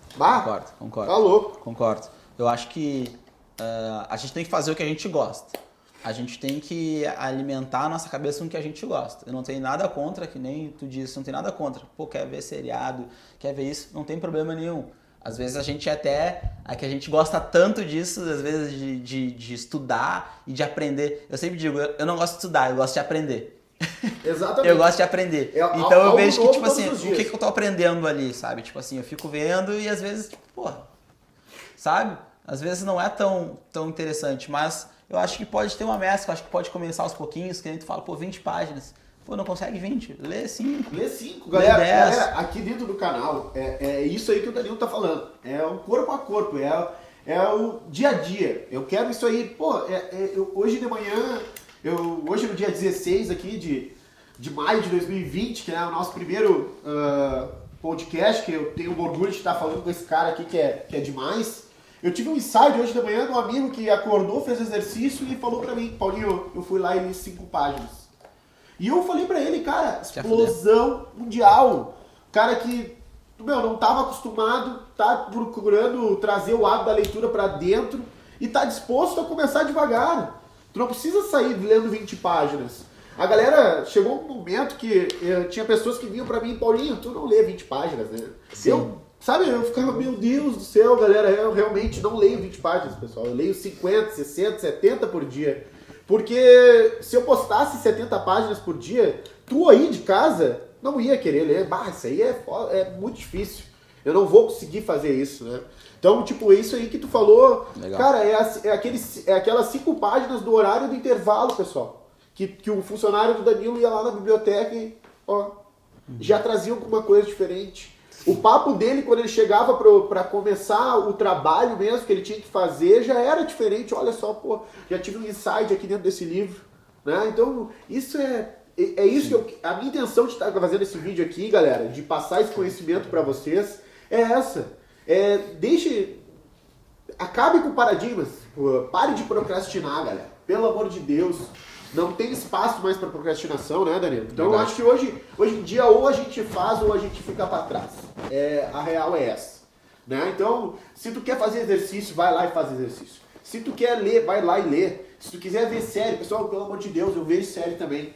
Speaker 2: Concordo.
Speaker 1: Tá louco.
Speaker 2: Concordo. Eu acho que a gente tem que fazer o que a gente gosta. A gente tem que alimentar a nossa cabeça com o que a gente gosta. Eu não tenho nada contra, que nem tu disse, não tem nada contra. Pô, quer ver seriado, quer ver isso, não tem problema nenhum. Às vezes a gente que a gente gosta tanto disso, às vezes de estudar e de aprender. Eu sempre digo, eu não gosto de estudar, eu gosto de aprender.
Speaker 1: Exatamente.
Speaker 2: Eu gosto de aprender. Então eu vejo que, tipo assim, o que eu tô aprendendo ali, sabe? Tipo assim, eu fico vendo e às vezes, porra, sabe? Às vezes não é tão interessante, mas... Eu acho que pode ter uma mescla, acho que pode começar aos pouquinhos, que a gente fala, 20 páginas. Não consegue 20? Lê 5.
Speaker 1: Lê 5, galera, aqui dentro do canal, é isso aí que o Danilo tá falando. É o corpo a corpo, é o dia a dia. Eu quero isso aí, hoje de manhã, hoje no dia 16 aqui de maio de 2020, que é o nosso primeiro podcast, que eu tenho orgulho de estar falando com esse cara aqui que é demais. Eu tive um insight hoje de manhã de um amigo que acordou, fez exercício e falou pra mim, Paulinho, eu fui lá e li 5 páginas. E eu falei pra ele, cara, explosão mundial. Cara que, não tava acostumado, tá procurando trazer o hábito da leitura pra dentro e tá disposto a começar devagar. Tu não precisa sair lendo 20 páginas. A galera, chegou um momento que tinha pessoas que vinham pra mim, Paulinho, tu não lê 20 páginas, né?
Speaker 2: Sim.
Speaker 1: Eu ficava, meu Deus do céu, galera, eu realmente não leio 20 páginas, pessoal. Eu leio 50, 60, 70 por dia. Porque se eu postasse 70 páginas por dia, tu aí de casa não ia querer ler. Isso aí é muito difícil. Eu não vou conseguir fazer isso, né? Então, tipo, é isso aí que tu falou.
Speaker 2: Legal.
Speaker 1: Cara, é aquelas 5 páginas do horário do intervalo, pessoal. Que o funcionário do Danilo ia lá na biblioteca e, ó, já trazia alguma coisa diferente. O papo dele, quando ele chegava pra começar o trabalho mesmo que ele tinha que fazer, já era diferente. Olha só, pô, já tive um insight aqui dentro desse livro. Né? Então, isso é isso que a minha intenção de estar fazendo esse vídeo aqui, galera, de passar esse conhecimento pra vocês, é essa. Acabe com paradigmas. Pare de procrastinar, galera. Pelo amor de Deus. Não tem espaço mais para procrastinação, né, Danilo? Então eu acho que hoje em dia ou a gente faz ou a gente fica para trás. A real é essa. Né? Então, se tu quer fazer exercício, vai lá e faz exercício. Se tu quer ler, vai lá e lê. Se tu quiser ver série, pessoal, pelo amor de Deus, eu vejo série também.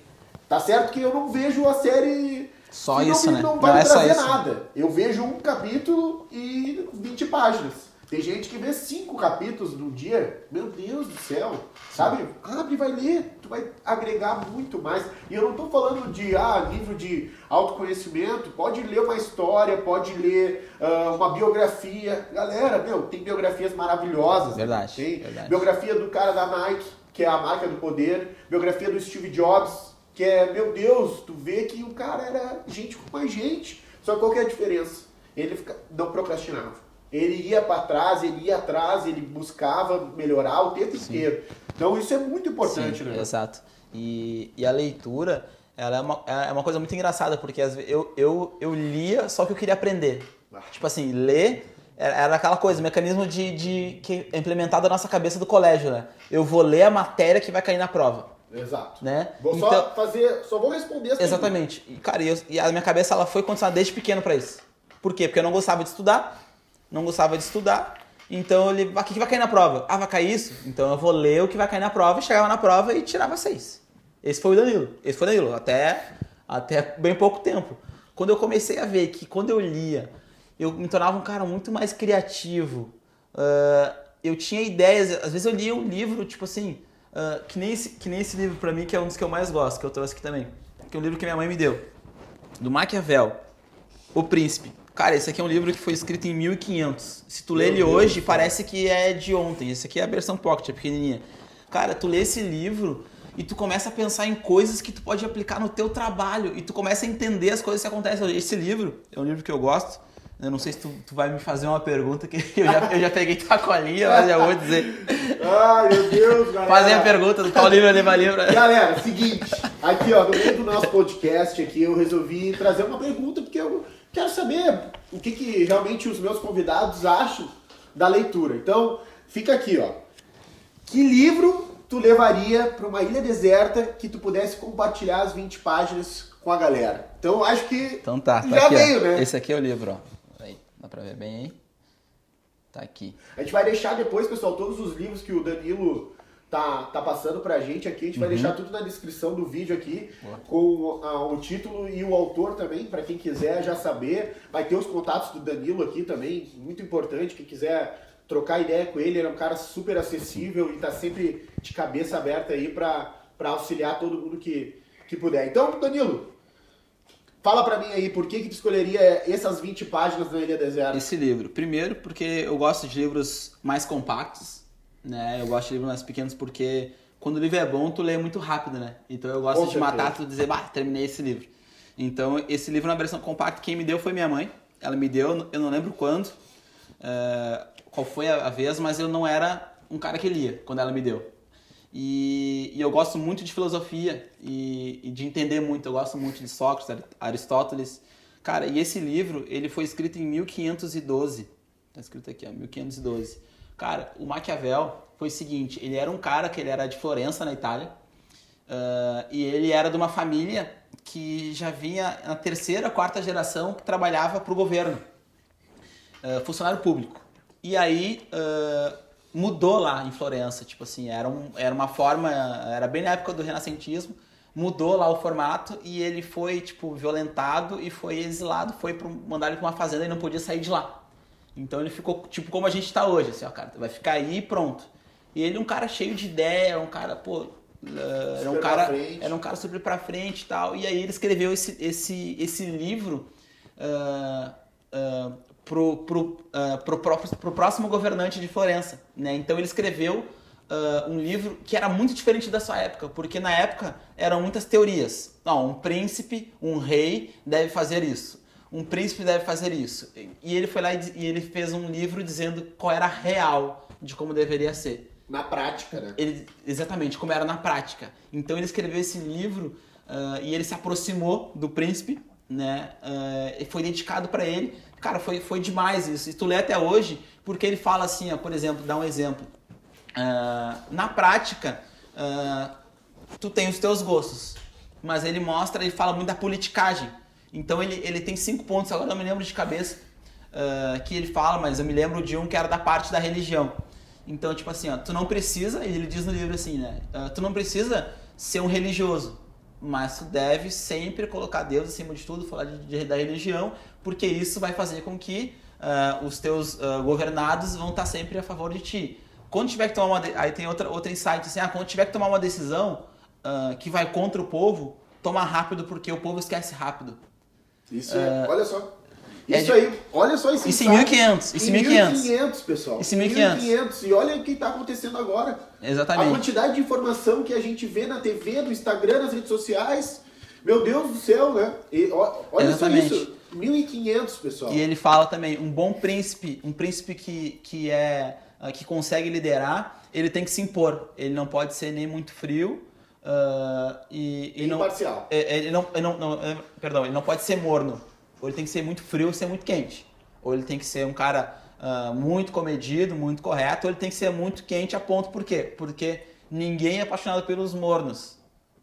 Speaker 1: Tá certo que eu não vejo a série...
Speaker 2: Só isso, né?
Speaker 1: Não vai me trazer nada. Eu vejo um capítulo e 20 páginas. Tem gente que vê 5 capítulos no dia. Meu Deus do céu. Sabe? Abre e vai ler. Tu vai agregar muito mais. E eu não tô falando de livro de autoconhecimento. Pode ler uma história, pode ler uma biografia. Galera, tem biografias maravilhosas.
Speaker 2: Verdade,
Speaker 1: Tem
Speaker 2: verdade.
Speaker 1: biografia do cara da Nike, que é a marca do poder. Biografia do Steve Jobs, que é, meu Deus, tu vê que o cara era gente com mais gente. Só que qual que é a diferença? Ele não procrastinava. Ele ia para trás, ele ia atrás, ele buscava melhorar o tempo inteiro. Então isso é muito importante, né?
Speaker 2: Exato. E a leitura, ela é uma coisa muito engraçada, porque às vezes eu lia só que eu queria aprender. Tipo assim, ler era aquela coisa, mecanismo que é implementado na nossa cabeça do colégio, né? Eu vou ler a matéria que vai cair na prova.
Speaker 1: Exato.
Speaker 2: Né?
Speaker 1: Só vou responder as
Speaker 2: exatamente. Perguntas. E, cara, e a minha cabeça ela foi condicionada desde pequeno para isso. Por quê? Porque eu não gostava de estudar. Então o que vai cair na prova? Vai cair isso? Então eu vou ler o que vai cair na prova, chegava na prova e tirava 6. Esse foi o Danilo. Até bem pouco tempo. Quando eu comecei a ver que quando eu lia, eu me tornava um cara muito mais criativo. Eu tinha ideias, às vezes eu lia um livro, tipo assim, que nem esse livro pra mim, que é um dos que eu mais gosto, que eu trouxe aqui também. Que é um livro que minha mãe me deu. Do Maquiavel, O Príncipe. Cara, esse aqui é um livro que foi escrito em 1500. Se tu lê ele hoje, parece que é de ontem. Esse aqui é a versão pocket, é pequenininha. Cara, tu lê esse livro e tu começa a pensar em coisas que tu pode aplicar no teu trabalho. E tu começa a entender as coisas que acontecem. Esse livro é um livro que eu gosto. Eu não sei se tu vai me fazer uma pergunta, que eu já peguei tua colinha, mas já vou dizer.
Speaker 1: Ai, meu Deus, galera.
Speaker 2: Fazem a pergunta do qual livro eu levaria pra...
Speaker 1: Galera, seguinte. Aqui, ó, no meio do nosso podcast aqui, eu resolvi trazer uma pergunta, porque eu quero saber o que realmente os meus convidados acham da leitura. Então, fica aqui, ó. Que livro tu levaria para uma ilha deserta que tu pudesse compartilhar as 20 páginas com a galera? Então, acho que
Speaker 2: então, tá
Speaker 1: já
Speaker 2: aqui,
Speaker 1: veio,
Speaker 2: ó.
Speaker 1: né?
Speaker 2: Esse aqui é o livro, ó. Aí, dá pra ver bem aí? Tá aqui.
Speaker 1: A gente vai deixar depois, pessoal, todos os livros que o Danilo tá passando pra gente aqui. A gente vai deixar tudo na descrição do vídeo aqui, com o título e o autor também, para quem quiser já saber. Vai ter os contatos do Danilo aqui também, muito importante. Quem quiser trocar ideia com ele, ele é um cara super acessível e tá sempre de cabeça aberta aí para auxiliar todo mundo que puder. Então, Danilo, fala pra mim aí, por que tu escolheria essas 20 páginas na Ilha Deserta?
Speaker 2: Esse livro, primeiro porque eu gosto de livros mais compactos, né? Eu gosto de livros mais pequenos porque quando o livro é bom, tu lê muito rápido, né? Então eu gosto de matar tudo e dizer, terminei esse livro. Então esse livro na versão compacta, quem me deu foi minha mãe. Ela me deu, eu não lembro quando, qual foi a vez, mas eu não era um cara que lia quando ela me deu. E eu gosto muito de filosofia e de entender muito. Eu gosto muito de Sócrates, Aristóteles. Cara, e esse livro, ele foi escrito em 1512. Tá escrito aqui, ó, 1512. Cara, o Maquiavel foi o seguinte, ele era um cara que ele era de Florença, na Itália, e ele era de uma família que já vinha na terceira, quarta geração que trabalhava para o governo, funcionário público. E aí mudou lá em Florença, tipo assim, era uma forma, era bem na época do renascentismo, mudou lá o formato e ele foi, tipo, violentado e foi exilado, mandaram ele para uma fazenda e não podia sair de lá. Então ele ficou, tipo, como a gente tá hoje, assim, ó, cara, vai ficar aí e pronto. E ele é um cara cheio de ideia, um cara, pô, era um cara super pra frente e tal. E aí ele escreveu esse livro pro próximo governante de Florença, né? Então ele escreveu um livro que era muito diferente da sua época, porque na época eram muitas teorias. Não, um príncipe, um rei deve fazer isso. Um príncipe deve fazer isso. E ele foi lá e ele fez um livro dizendo qual era a real de como deveria ser.
Speaker 1: Na prática, né?
Speaker 2: Exatamente, como era na prática. Então ele escreveu esse livro e ele se aproximou do príncipe, né? E foi dedicado para ele. Cara, foi demais isso. E tu lê até hoje, porque ele fala assim, ó, por exemplo, dá um exemplo. Na prática, tu tem os teus gostos, mas ele fala muito da politicagem. Então ele tem 5 pontos, agora eu não me lembro de cabeça que ele fala, mas eu me lembro de um que era da parte da religião. Então, tipo assim, ó, tu não precisa, ele diz no livro assim, né? Tu não precisa ser um religioso, mas tu deve sempre colocar Deus acima de tudo, falar da religião, porque isso vai fazer com que os teus governados vão estar sempre a favor de ti. Quando tiver que tomar aí tem outra insight, assim, quando tiver que tomar uma decisão que vai contra o povo, toma rápido, porque o povo esquece rápido.
Speaker 1: Isso olha só. Isso aí, olha só esse
Speaker 2: Isso em 1500. Isso em
Speaker 1: 1500, pessoal.
Speaker 2: Isso em 1500.
Speaker 1: 1500. E olha o que está acontecendo agora.
Speaker 2: Exatamente.
Speaker 1: A quantidade de informação que a gente vê na TV, no Instagram, nas redes sociais. Meu Deus do céu, né? E, olha
Speaker 2: Exatamente.
Speaker 1: só isso. 1500, pessoal.
Speaker 2: E ele fala também, um bom príncipe, um príncipe que consegue liderar, ele tem que se impor. Ele não pode ser nem muito frio e
Speaker 1: imparcial.
Speaker 2: Ele não pode ser morno. Ou ele tem que ser muito frio ou ser muito quente. Ou ele tem que ser um cara muito comedido, muito correto, ou ele tem que ser muito quente a ponto. Por quê? Porque ninguém é apaixonado pelos mornos.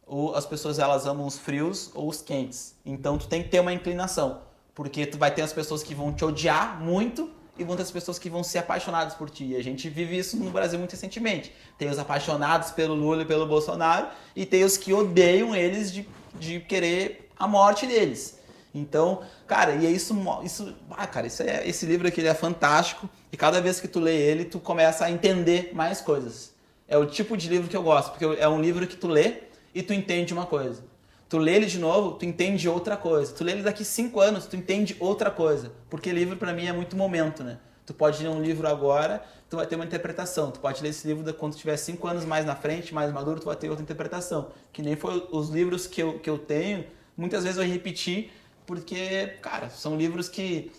Speaker 2: Ou as pessoas elas amam os frios ou os quentes. Então tu tem que ter uma inclinação. Porque tu vai ter as pessoas que vão te odiar muito e vão ter as pessoas que vão ser apaixonadas por ti. E a gente vive isso no Brasil muito recentemente. Tem os apaixonados pelo Lula e pelo Bolsonaro e tem os que odeiam eles de querer a morte deles. Então, cara, e é esse livro aqui ele é fantástico e cada vez que tu lê ele, tu começa a entender mais coisas. É o tipo de livro que eu gosto, porque é um livro que tu lê e tu entende uma coisa. Tu lê ele de novo, tu entende outra coisa. Tu lê ele daqui 5 anos, tu entende outra coisa. Porque livro pra mim é muito momento, né? Tu pode ler um livro agora, tu vai ter uma interpretação. Tu pode ler esse livro quando tu tiver 5 anos mais na frente, mais maduro, tu vai ter outra interpretação. Que nem foi os livros que eu tenho, muitas vezes eu repeti, porque, cara, são livros que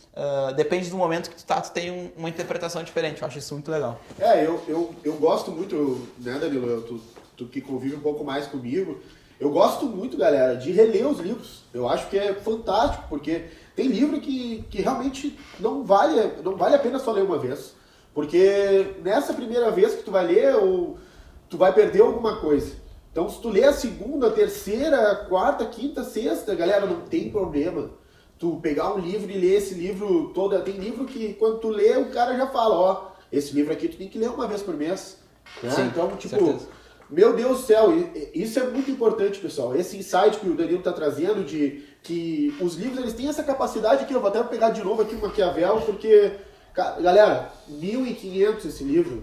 Speaker 2: depende do momento que tu tá, tu tem uma interpretação diferente. Eu acho isso muito legal.
Speaker 1: Eu gosto muito, né, Danilo? Tu que convive um pouco mais comigo, eu gosto muito, galera, de reler os livros. Eu acho que é fantástico, porque tem livro que realmente não vale a pena só ler uma vez. Porque nessa primeira vez que tu vai ler, tu vai perder alguma coisa. Então, se tu ler a segunda, a terceira, a quarta, a quinta, a sexta, galera, não tem problema. Tu pegar um livro e ler esse livro todo. Tem livro que, quando tu lê, o cara já fala, esse livro aqui tu tem que ler uma vez por mês. Né?
Speaker 2: Sim,
Speaker 1: então, tipo,
Speaker 2: certeza.
Speaker 1: Meu Deus do céu, isso é muito importante, pessoal. Esse insight que o Danilo está trazendo de que os livros eles têm essa capacidade aqui, eu vou até pegar de novo aqui o Maquiavel, porque, galera, 1500 esse livro.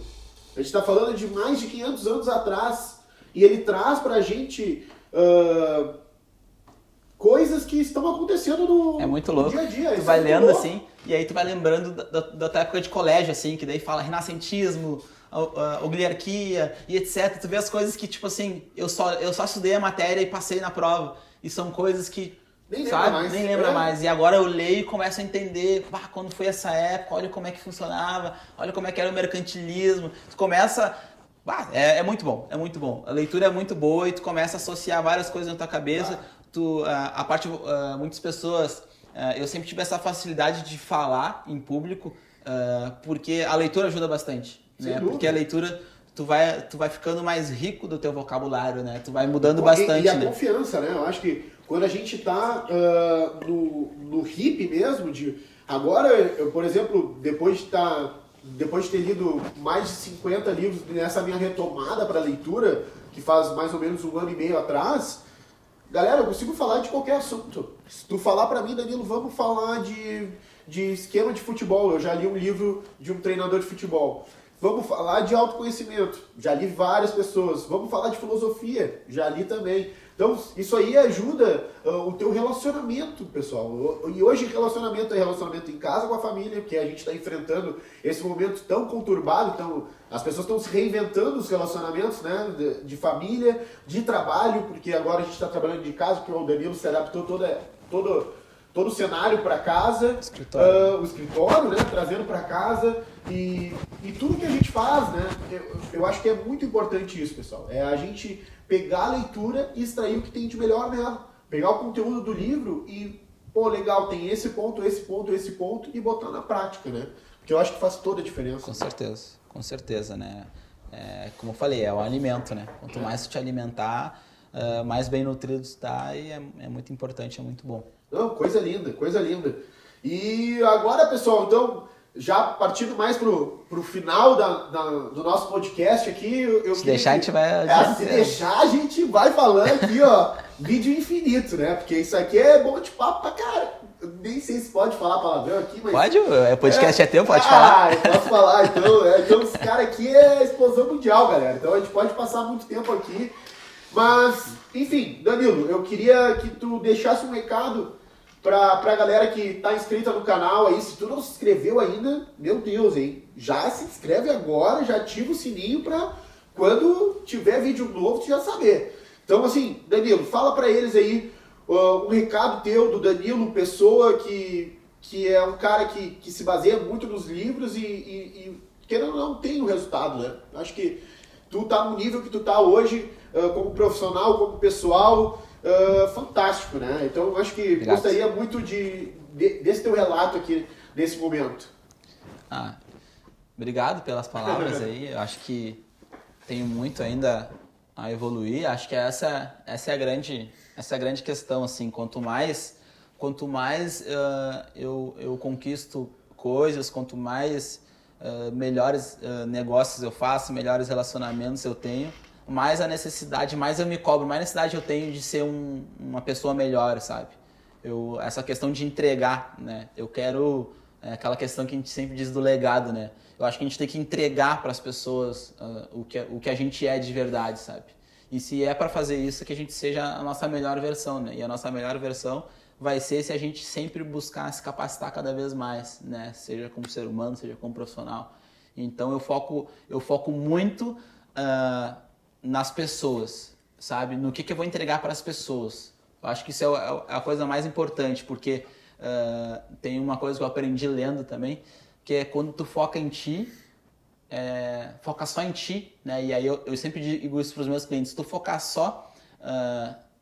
Speaker 1: A gente está falando de mais de 500 anos atrás. E ele traz pra gente coisas que estão acontecendo no,
Speaker 2: é muito louco.
Speaker 1: No dia a dia.
Speaker 2: Tu vai lendo assim, e aí tu vai lembrando da tua época de colégio, assim, que daí fala renascentismo, oligarquia e etc. Tu vê as coisas que, tipo assim, eu só estudei a matéria e passei na prova. E são coisas que,
Speaker 1: nem lembra mais.
Speaker 2: E agora eu leio e começo a entender, quando foi essa época, olha como é que funcionava, olha como é que era o mercantilismo. Tu começa... É muito bom, é muito bom. A leitura é muito boa e tu começa a associar várias coisas na tua cabeça. Muitas pessoas... eu sempre tive essa facilidade de falar em público, porque a leitura ajuda bastante. Né? Porque a leitura, tu vai ficando mais rico do teu vocabulário, né? Tu vai mudando bastante.
Speaker 1: E a confiança, né? Eu acho que quando a gente tá no hip mesmo, agora, eu, por exemplo, depois de ter lido mais de 50 livros nessa minha retomada para leitura, que faz mais ou menos 1 ano e meio atrás, galera, eu consigo falar de qualquer assunto. Se tu falar para mim, Danilo, vamos falar de esquema de futebol. Eu já li um livro de um treinador de futebol. Vamos falar de autoconhecimento, já li várias pessoas. Vamos falar de filosofia, já li também. Então, isso aí ajuda o teu relacionamento, pessoal. E hoje relacionamento é relacionamento em casa com a família, porque a gente está enfrentando esse momento tão conturbado, então as pessoas estão se reinventando os relacionamentos, né, de família, de trabalho, porque agora a gente está trabalhando de casa, porque o Danilo se adaptou todo o cenário para casa, o escritório, né, trazendo para casa e tudo que a gente faz, né, eu acho que é muito importante isso, pessoal, é a gente pegar a leitura e extrair o que tem de melhor nela, pegar o conteúdo do livro e, pô, legal, tem esse ponto, e botar na prática, né, porque eu acho que faz toda a diferença.
Speaker 2: Com certeza, né, como eu falei, é o alimento, né, quanto mais tu te alimentar, mais bem nutrido tu tá e é muito importante, é muito bom.
Speaker 1: Não, coisa linda, coisa linda. E agora, pessoal, então, já partindo mais pro final do nosso podcast aqui,
Speaker 2: se deixar, a gente vai...
Speaker 1: se deixar, a gente vai falando aqui, ó, vídeo infinito, né? Porque isso aqui é bom de papo pra cara. Eu nem sei se pode falar palavrão aqui, mas...
Speaker 2: Pode, o podcast é teu, pode falar.
Speaker 1: Eu posso falar, então esse cara aqui é explosão mundial, galera. Então a gente pode passar muito tempo aqui. Mas, enfim, Danilo, eu queria que tu deixasse um recado pra galera que tá inscrita no canal aí. Se tu não se inscreveu ainda, meu Deus, hein? Já se inscreve agora, já ativa o sininho pra quando tiver vídeo novo tu já saber. Então, assim, Danilo, fala pra eles aí um recado teu do Danilo, pessoa que é um cara que se baseia muito nos livros e querendo ou não tem o resultado, né? Acho que tu tá no nível que tu tá hoje, como profissional, como pessoal, fantástico, né? Então eu acho que gostaria muito desse teu relato aqui nesse momento.
Speaker 2: Obrigado pelas palavras aí. Eu acho que tenho muito ainda a evoluir. Acho que essa é a grande questão, assim. Quanto mais eu conquisto coisas, quanto mais melhores negócios eu faço, melhores relacionamentos eu tenho, mais a necessidade, mais eu me cobro, mais necessidade eu tenho de ser uma pessoa melhor, sabe? Essa questão de entregar, né? Eu quero aquela questão que a gente sempre diz do legado, né? Eu acho que a gente tem que entregar para as pessoas o que a gente é de verdade, sabe? E se é para fazer isso, que a gente seja a nossa melhor versão, né? E a nossa melhor versão vai ser se a gente sempre buscar se capacitar cada vez mais, né? Seja como ser humano, seja como profissional. Então eu foco muito nas pessoas, sabe? No que eu vou entregar para as pessoas. Eu acho que isso é a coisa mais importante, porque tem uma coisa que eu aprendi lendo também, que é quando tu foca em ti, foca só em ti, né? E aí eu sempre digo isso para os meus clientes: se tu focar só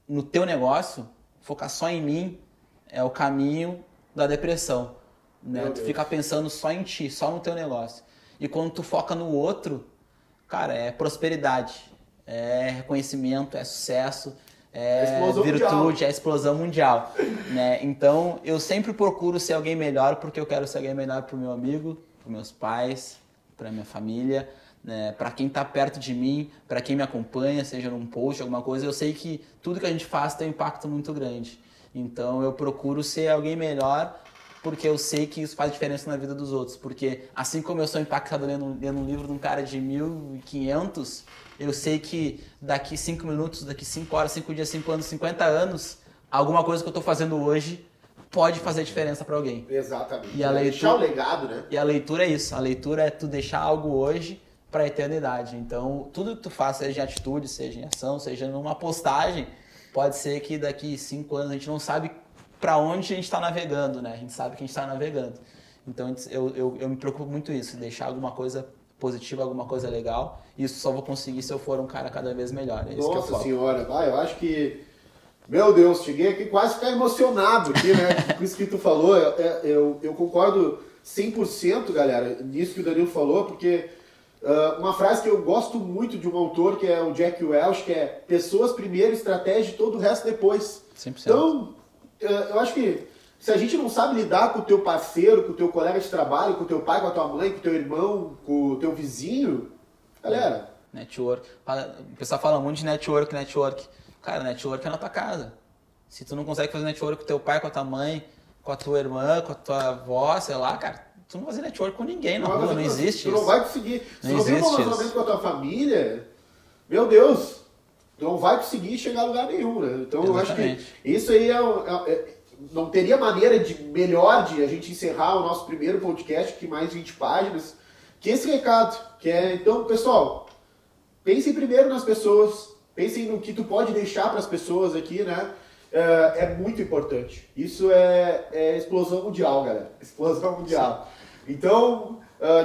Speaker 2: no teu negócio, focar só em mim, é o caminho da depressão, né? Tu fica pensando só em ti, só no teu negócio. E quando tu foca no outro, cara, é prosperidade, é reconhecimento, é sucesso, é virtude, é explosão mundial, né? Então, eu sempre procuro ser alguém melhor, porque eu quero ser alguém melhor pro meu amigo, pros meus pais, pra minha família, né? Para quem tá perto de mim, para quem me acompanha, seja num post, alguma coisa. Eu sei que tudo que a gente faz tem um impacto muito grande. Então, eu procuro ser alguém melhor, porque eu sei que isso faz diferença na vida dos outros. Porque assim como eu sou impactado lendo um livro de um cara de 1500, eu sei que daqui 5 minutos, daqui 5 horas, 5 dias, 5 anos, 50 anos, alguma coisa que eu estou fazendo hoje pode fazer diferença para alguém.
Speaker 1: Exatamente.
Speaker 2: E a leitura,
Speaker 1: deixar o legado, né?
Speaker 2: E a leitura é isso. A leitura é tu deixar algo hoje para a eternidade. Então, tudo que tu faz, seja em atitude, seja em ação, seja numa postagem, pode ser que daqui 5 anos a gente não sabe para onde a gente está navegando, né? A gente sabe que a gente está navegando. Então, eu me preocupo muito isso, deixar alguma coisa positiva, alguma coisa legal. Isso só vou conseguir se eu for um cara cada vez melhor. É isso que eu
Speaker 1: Nossa senhora, eu acho que... Meu Deus, cheguei aqui quase a ficar emocionado aqui, né? Com isso que tu falou. Eu concordo 100%, galera, nisso que o Danilo falou, porque uma frase que eu gosto muito de um autor, que é o Jack Welch, que é: pessoas primeiro, estratégia e todo o resto depois.
Speaker 2: 100%.
Speaker 1: Então, eu acho que se a gente não sabe lidar com o teu parceiro, com o teu colega de trabalho, com o teu pai, com a tua mãe, com o teu irmão, com o teu vizinho, galera...
Speaker 2: Network. O pessoal fala muito de network. Cara, network é na tua casa. Se tu não consegue fazer network com o teu pai, com a tua mãe, com a tua irmã, com a tua avó, sei lá, cara, tu não vai fazer network com ninguém na
Speaker 1: vai
Speaker 2: rua,
Speaker 1: fazer
Speaker 2: não
Speaker 1: com-
Speaker 2: existe
Speaker 1: Tu não
Speaker 2: isso.
Speaker 1: vai conseguir. Se
Speaker 2: Não
Speaker 1: não tem um
Speaker 2: existe
Speaker 1: relacionamento
Speaker 2: isso.
Speaker 1: com a tua família, meu Deus, tu não vai conseguir chegar a lugar nenhum, né? Então eu acho que
Speaker 2: Exatamente.
Speaker 1: isso aí não teria maneira melhor de a gente encerrar o nosso primeiro podcast, que mais 20 páginas, que esse recado, que é, então, pessoal, pensem primeiro nas pessoas, pensem no que tu pode deixar para as pessoas aqui, né? É muito importante. Isso é explosão mundial, galera. Explosão mundial. Então,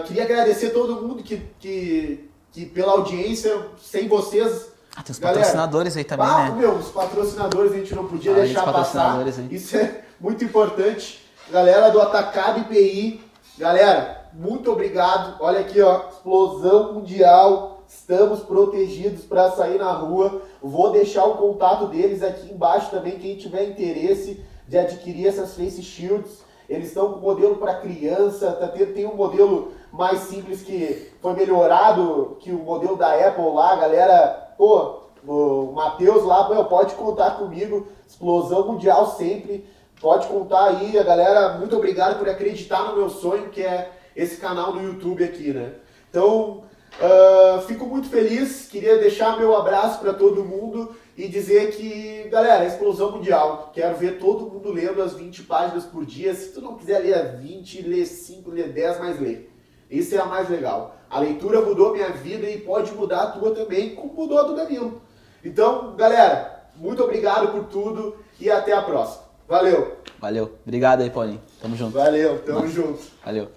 Speaker 1: queria agradecer a todo mundo que pela audiência, sem vocês...
Speaker 2: Tem os
Speaker 1: galera,
Speaker 2: patrocinadores aí também, né?
Speaker 1: meu, os patrocinadores a gente não podia
Speaker 2: Além
Speaker 1: deixar
Speaker 2: dos
Speaker 1: passar.
Speaker 2: patrocinadores, hein?
Speaker 1: Isso é muito importante. Galera do Atacado IPI, galera, muito obrigado. Olha aqui, ó, explosão mundial. Estamos protegidos para sair na rua. Vou deixar o contato deles aqui embaixo também, quem tiver interesse de adquirir essas face shields. Eles estão com modelo para criança, tem um modelo mais simples que foi melhorado que o modelo da Apple lá, galera. Pô, o Matheus lá, pode contar comigo. Explosão mundial sempre. Pode contar aí, a galera. Muito obrigado por acreditar no meu sonho, que é esse canal do YouTube aqui, né? Então, fico muito feliz. Queria deixar meu abraço para todo mundo e dizer que, galera, explosão mundial. Quero ver todo mundo lendo as 20 páginas por dia. Se tu não quiser ler 20, lê 5, lê 10, mas lê. Isso é a mais legal. A leitura mudou minha vida e pode mudar a tua também, como mudou a do Danilo. Então, galera, muito obrigado por tudo e até a próxima. Valeu.
Speaker 2: Valeu. Obrigado aí, Paulinho. Tamo junto.
Speaker 1: Valeu, tamo junto.
Speaker 2: Valeu.